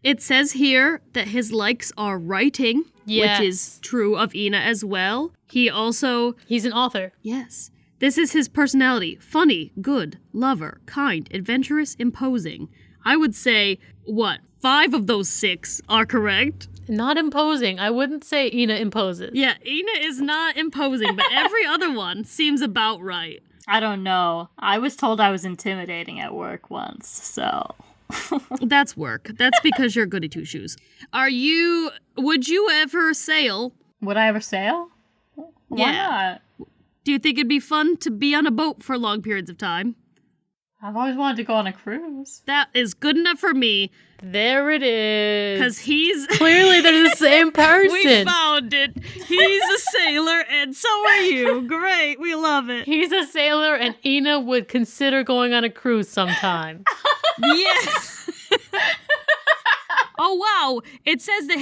It says here that his likes are writing, Yes. which is true of Ina as well. He's an author. Yes. This is his personality. Funny, good, lover, kind, adventurous, imposing. I would say, 5 of those 6 are correct? Not imposing. I wouldn't say Ina imposes. Yeah, Ina is not imposing, but every other one seems about right. I don't know. I was told I was intimidating at work once, so... That's work. That's because you're goody two-shoes. Would you ever sail? Would I ever sail? Why not? Do you think it'd be fun to be on a boat for long periods of time? I've always wanted to go on a cruise. That is good enough for me. There it is. Because he's... Clearly they're the same person. We found it. He's a sailor and so are you. Great. We love it. He's a sailor and Ina would consider going on a cruise sometime. Yes. Oh, wow. It says that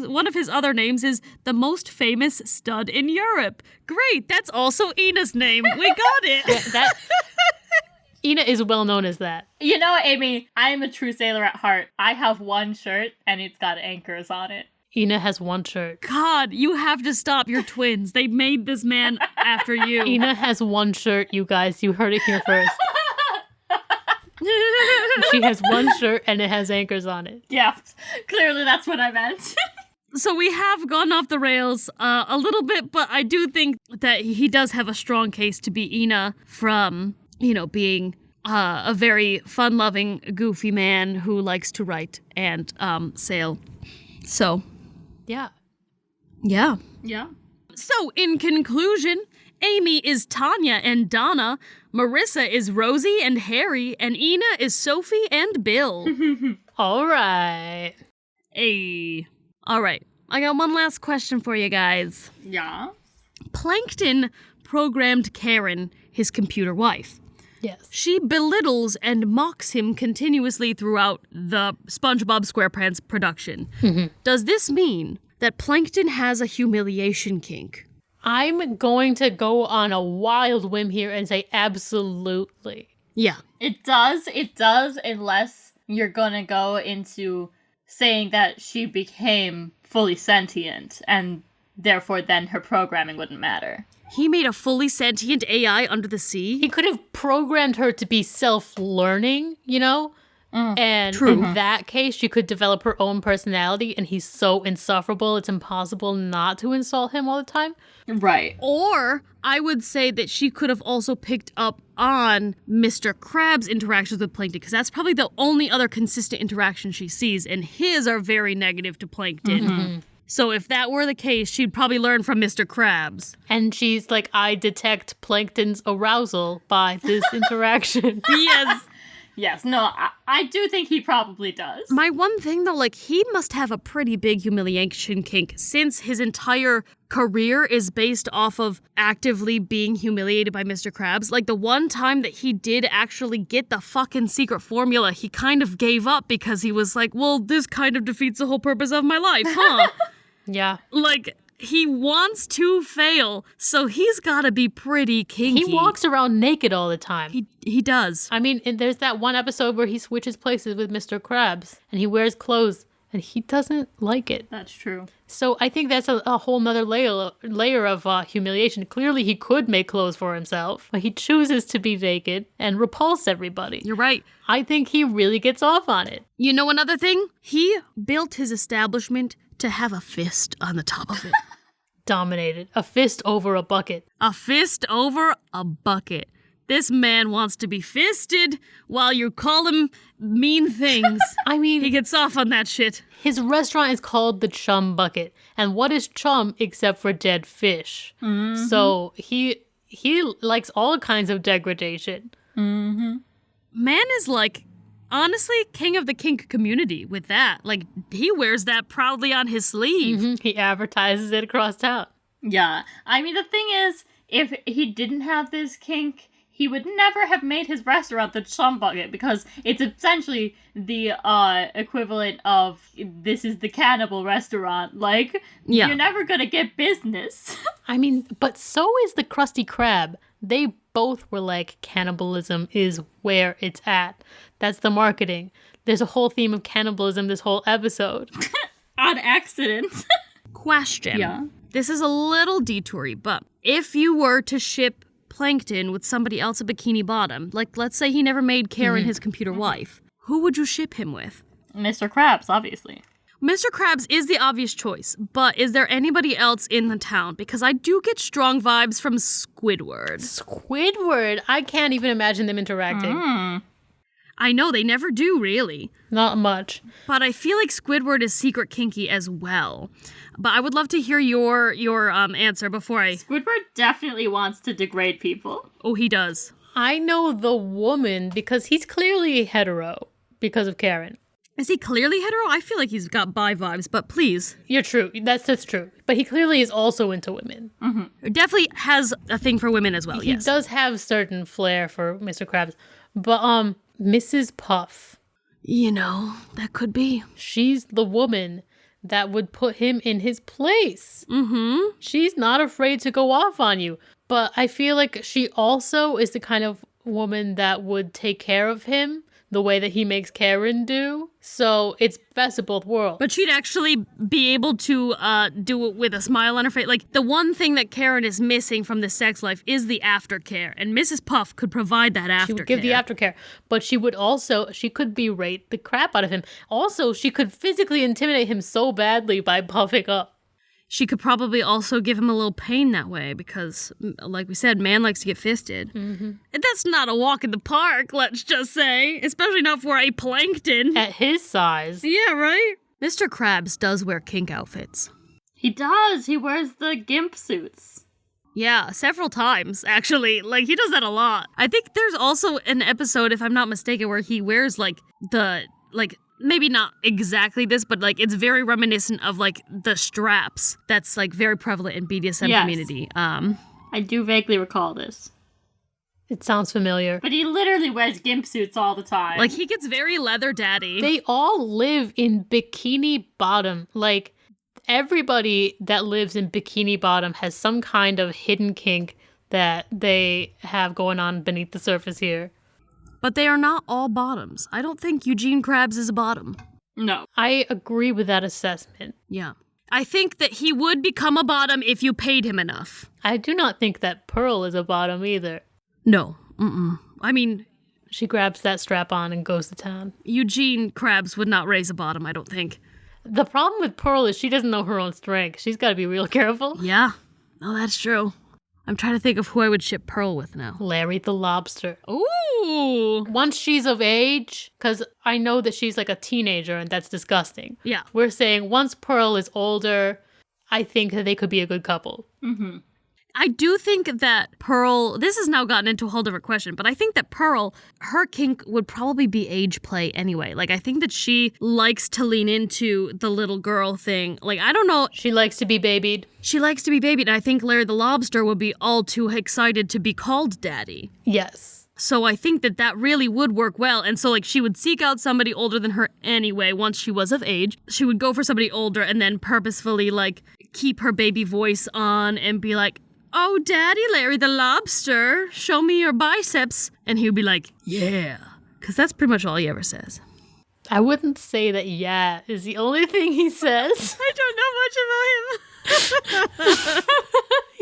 one of his other names is the most famous stud in Europe. Great. That's also Ina's name. We got it. Yeah, Ina is well known as that. You know, Amy, I am a true sailor at heart. I have one shirt and it's got anchors on it. Ina has one shirt. God, you have to stop. You're twins. They made this man after you. Ina has one shirt, you guys. You heard it here first. She has one shirt and it has anchors on it. Yeah, clearly that's what I meant. So we have gone off the rails a little bit, but I do think that he does have a strong case to be Ina from, being a very fun-loving, goofy man who likes to write and sail. So, Yeah. yeah. Yeah. So, in conclusion, Amy is Tanya and Donna, Marissa is Rosie and Harry, and Ina is Sophie and Bill. All right. Hey. All right. I got one last question for you guys. Yeah. Plankton programmed Karen, his computer wife. Yes. She belittles and mocks him continuously throughout the SpongeBob SquarePants production. Mm-hmm. Does this mean that Plankton has a humiliation kink? I'm going to go on a wild whim here and say absolutely. Yeah. It does, unless you're gonna go into saying that she became fully sentient, and therefore then her programming wouldn't matter. He made a fully sentient AI under the sea? He could have programmed her to be self-learning, And True. in that case, she could develop her own personality, and he's so insufferable, it's impossible not to insult him all the time. Right. Or I would say that she could have also picked up on Mr. Krabs' interactions with Plankton, because that's probably the only other consistent interaction she sees, and his are very negative to Plankton. Mm-hmm. So if that were the case, she'd probably learn from Mr. Krabs. And she's like, I detect Plankton's arousal by this interaction. Yes. Yes, no, I do think he probably does. My one thing, though, like, he must have a pretty big humiliation kink since his entire career is based off of actively being humiliated by Mr. Krabs. Like, the one time that he did actually get the fucking secret formula, he kind of gave up because he was like, well, this kind of defeats the whole purpose of my life, huh? Yeah. Like, he wants to fail, so he's gotta be pretty kinky. He walks around naked all the time. He does. I mean, and there's that one episode where he switches places with Mr. Krabs and he wears clothes and he doesn't like it. That's true. So I think that's a whole nother layer of humiliation. Clearly he could make clothes for himself, but he chooses to be naked and repulse everybody. You're right. I think he really gets off on it. You know another thing? He built his establishment to have a fist on the top of it. Dominated. A fist over a bucket. A fist over a bucket. This man wants to be fisted while you call him mean things. I mean, He gets off on that shit. his restaurant is called the Chum Bucket. And what is chum except for dead fish? Mm-hmm. So he likes all kinds of degradation. Mm-hmm. Man is like, honestly, king of the kink community with that. Like, he wears that proudly on his sleeve. Mhm. He advertises it across town. Yeah. I mean, the thing is, if he didn't have this kink, he would never have made his restaurant the Chum Bucket, because it's essentially the equivalent of, this is the cannibal restaurant. Like, Yeah. you're never gonna get business. I mean, but so is the Krusty Krab. They both were like, cannibalism is where it's at. That's the marketing. There's a whole theme of cannibalism this whole episode. On accident. Question. Yeah. This is a little detoury, but if you were to ship Plankton with somebody else at Bikini Bottom, like let's say he never made Karen his computer wife, who would you ship him with? Mr. Krabs, obviously. Mr. Krabs is the obvious choice, but is there anybody else in the town? Because I do get strong vibes from Squidward. Squidward. I can't even imagine them interacting. I know, they never do, really. Not much. But I feel like Squidward is secret kinky as well. But I would love to hear your answer before I... Squidward definitely wants to degrade people. Oh, he does. I know the woman because he's clearly hetero because of Karen. Is he clearly hetero? I feel like he's got bi vibes, but please. You're true. That's true. But he clearly is also into women. Definitely has a thing for women as well, He yes. does have certain flair for Mr. Krabs. But Mrs. Puff, You know, that could be. she's the woman that would put him in his place. Mm-hmm. She's not afraid to go off on you. But I feel like she also is the kind of woman that would take care of him the way that he makes Karen do. So it's best of both worlds. But she'd actually be able to do it with a smile on her face. Like, the one thing that Karen is missing from the sex life is the aftercare. And Mrs. Puff could provide that aftercare. She would give the aftercare. But she could berate the crap out of him. Also, she could physically intimidate him so badly by puffing up. She could probably also give him a little pain that way because, like we said, man likes to get fisted. Mm-hmm. And that's not a walk in the park, let's just say. Especially not for a Plankton. At his size. Yeah, right? Mr. Krabs does wear kink outfits. He does. He wears the gimp suits. Yeah, several times, actually. Like, he does that a lot. I think there's also an episode, if I'm not mistaken, where he wears, maybe not exactly this, but, it's very reminiscent of, the straps that's, very prevalent in BDSM Yes. community. I do vaguely recall this. It sounds familiar. But he literally wears gimp suits all the time. he gets very leather daddy. They all live in Bikini Bottom. Everybody that lives in Bikini Bottom has some kind of hidden kink that they have going on beneath the surface here. But they are not all bottoms. I don't think Eugene Krabs is a bottom. No. I agree with that assessment. Yeah. I think that he would become a bottom if you paid him enough. I do not think that Pearl is a bottom either. No. Mm-mm. I mean, She grabs that strap on and goes to town. Eugene Krabs would not raise a bottom, I don't think. The problem with Pearl is she doesn't know her own strength. She's got to be real careful. Yeah. No, that's true. I'm trying to think of who I would ship Pearl with now. Larry the Lobster. Ooh! Ooh. Once she's of age, because I know that she's like a teenager and that's disgusting. Yeah. We're saying once Pearl is older, I think that they could be a good couple. Mm-hmm. I do think that Pearl, this has now gotten into a whole different question, but I think that Pearl, her kink would probably be age play anyway. Like, I think that she likes to lean into the little girl thing. Like, I don't know. She likes to be babied. She likes to be babied, and I think Larry the Lobster would be all too excited to be called daddy. Yes. So I think that that really would work well. And so, like, she would seek out somebody older than her anyway once she was of age. She would go for somebody older and then purposefully, like, keep her baby voice on and be like, "Oh, Daddy, Larry the Lobster, show me your biceps." And he would be like, "Yeah." Because that's pretty much all he ever says. I wouldn't say that yeah is the only thing he says. I don't know much about him.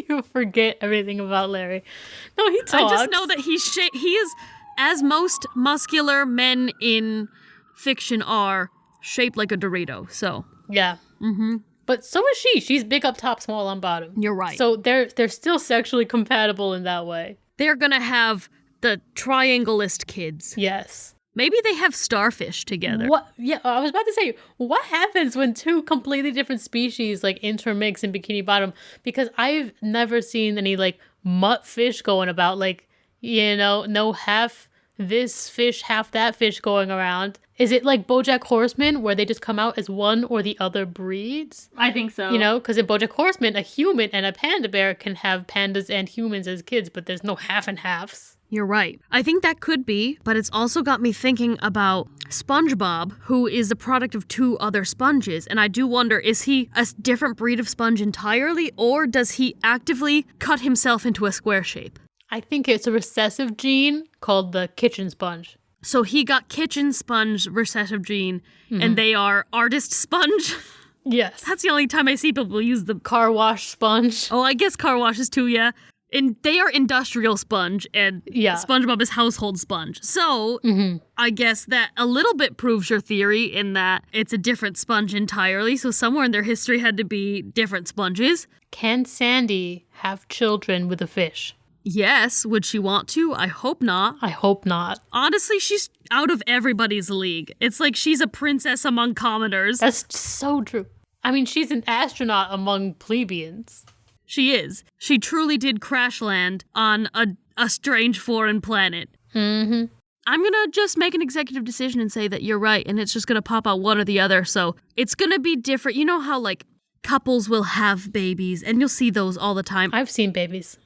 You forget everything about Larry. No, he talks. I just know that he is, as most muscular men in fiction are, shaped like a Dorito. So, Yeah. mm-hmm. But so is she. She's big up top, small on bottom. You're right. So they're still sexually compatible in that way. They're gonna have the triangleist kids. Yes. Maybe they have starfish together. What? Yeah, I was about to say, what happens when two completely different species like intermix in Bikini Bottom? Because I've never seen any like mutt fish going about, like, you know, no half this fish, half that fish going around. Is it like BoJack Horseman where they just come out as one or the other breeds? I think so. You know, because in BoJack Horseman, a human and a panda bear can have pandas and humans as kids, but there's no half and halves. You're right. I think that could be, but it's also got me thinking about SpongeBob, who is a product of two other sponges. And I do wonder, is he a different breed of sponge entirely, or does he actively cut himself into a square shape? I think it's a recessive gene called the kitchen sponge. So he got kitchen sponge recessive gene, and they are artist sponge. Yes. That's the only time I see people use the car wash sponge. Oh, I guess car washes too, yeah. And they are industrial sponge, and Yeah. SpongeBob is household sponge. So I guess that a little bit proves your theory in that it's a different sponge entirely. So somewhere in their history had to be different sponges. Can Sandy have children with a fish? Yes. Would she want to? I hope not. I hope not. Honestly, she's out of everybody's league. It's like she's a princess among commoners. That's so true. I mean, she's an astronaut among plebeians. She is. She truly did crash land on a strange foreign planet. Mm-hmm. I'm going to just make an executive decision and say that you're right, and it's just going to pop out one or the other. So it's going to be different. You know how, like, couples will have babies, and you'll see those all the time. I've seen babies.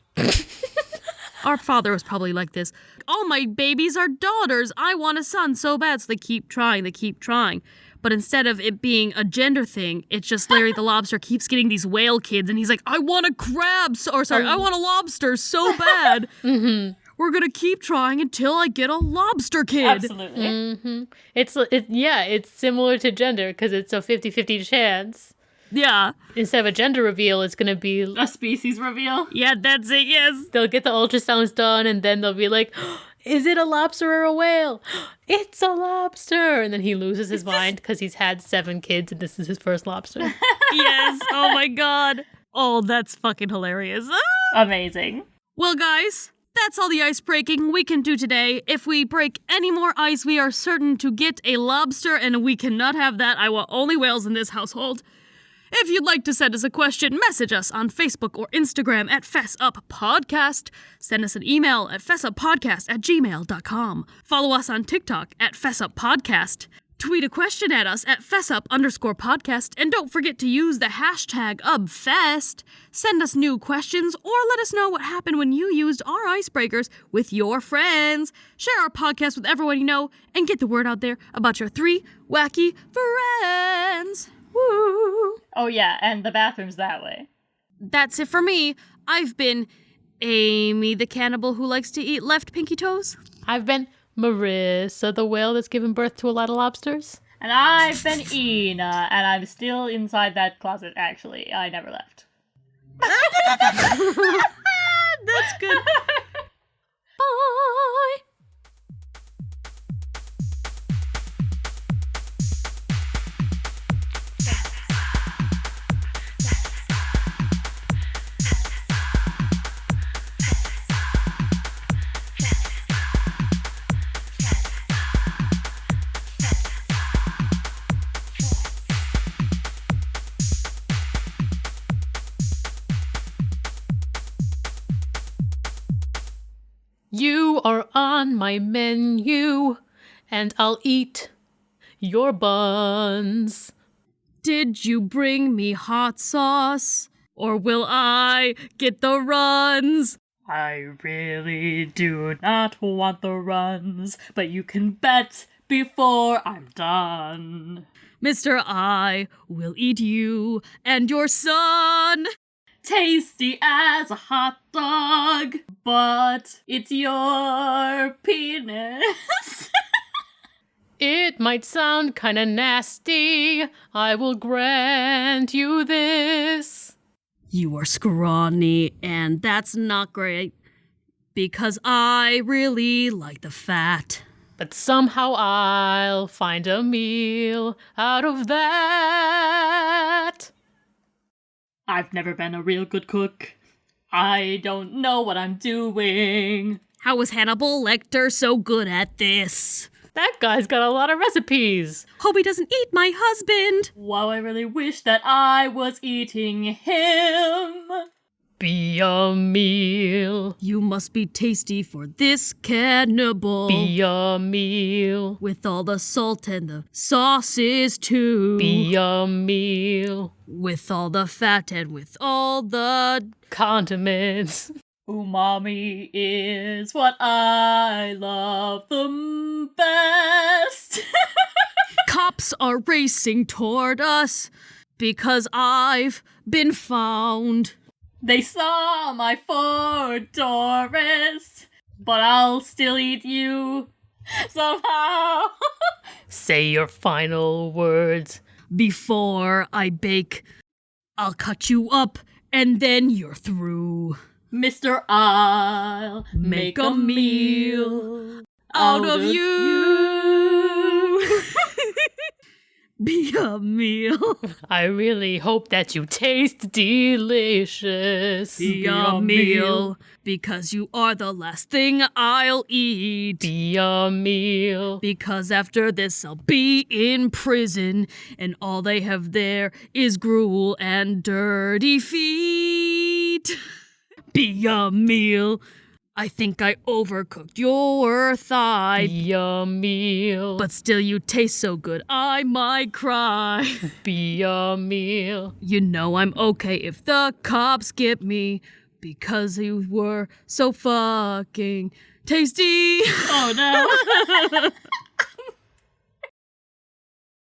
Our father was probably like this. All my babies are daughters. I want a son so bad. So they keep trying. But instead of it being a gender thing, it's just Larry the Lobster keeps getting these whale kids, and he's like, I want a crab, I want a lobster so bad. We're gonna keep trying until I get a lobster kid. Absolutely. Mm-hmm. It's similar to gender because it's a 50-50 chance. Yeah. Instead of a gender reveal, it's going to be A species reveal. Yeah, that's it, yes. they'll get the ultrasounds done and then they'll be like, is it a lobster or a whale? It's a lobster. And then he loses his mind because he's had 7 kids and this is his first lobster. Yes, oh my god. Oh, that's fucking hilarious. Amazing. Well, guys, that's all the ice breaking we can do today. If we break any more ice, we are certain to get a lobster, and we cannot have that. I want only whales in this household. If you'd like to send us a question, message us on Facebook or Instagram at Fess Up Podcast. Send us an email at fessuppodcast@gmail.com. Follow us on TikTok at Fess Up Podcast. Tweet a question at us at fessup_podcast. And don't forget to use the hashtag #UbFest. Send us new questions or let us know what happened when you used our icebreakers with your friends. Share our podcast with everyone you know and get the word out there about your 3 wacky friends. Woo! Oh yeah, and the bathroom's that way. That's it for me. I've been Amy the cannibal who likes to eat left pinky toes. I've been Marissa, the whale that's given birth to a lot of lobsters. And I've been Ina, and I'm still inside that closet, actually. I never left. That's good. Bye. You are on my menu, and I'll eat your buns. Did you bring me hot sauce? Or will I get the runs? I really do not want the runs, but you can bet before I'm done. Mr. I will eat you and your son. Tasty as a hot dog, but it's your penis. It might sound kinda nasty. I will grant you this. You are scrawny, and that's not great. Because I really like the fat. But somehow I'll find a meal out of that. I've never been a real good cook. I don't know what I'm doing. How is Hannibal Lecter so good at this? That guy's got a lot of recipes. Hope he doesn't eat my husband. Wow, I really wish that I was eating him. Be a meal. You must be tasty for this cannibal. Be a meal. With all the salt and the sauces too. Be a meal. With all the fat and with all the condiments. Umami is what I love the best. Cops are racing toward us because I've been found. They saw my Ford Taurus, but I'll still eat you somehow. Say your final words. Before I bake, I'll cut you up and then you're through. Mr. I'll make a meal out of you. Be a meal. I really hope that you taste delicious. Be a meal. Because you are the last thing I'll eat. Be a meal. Because after this I'll be in prison, and all they have there is gruel and dirty feet. Be a meal. I think I overcooked your thigh. Be a meal. But still you taste so good, I might cry. Be a meal. You know I'm okay if the cops get me, because you were so fucking tasty. Oh no.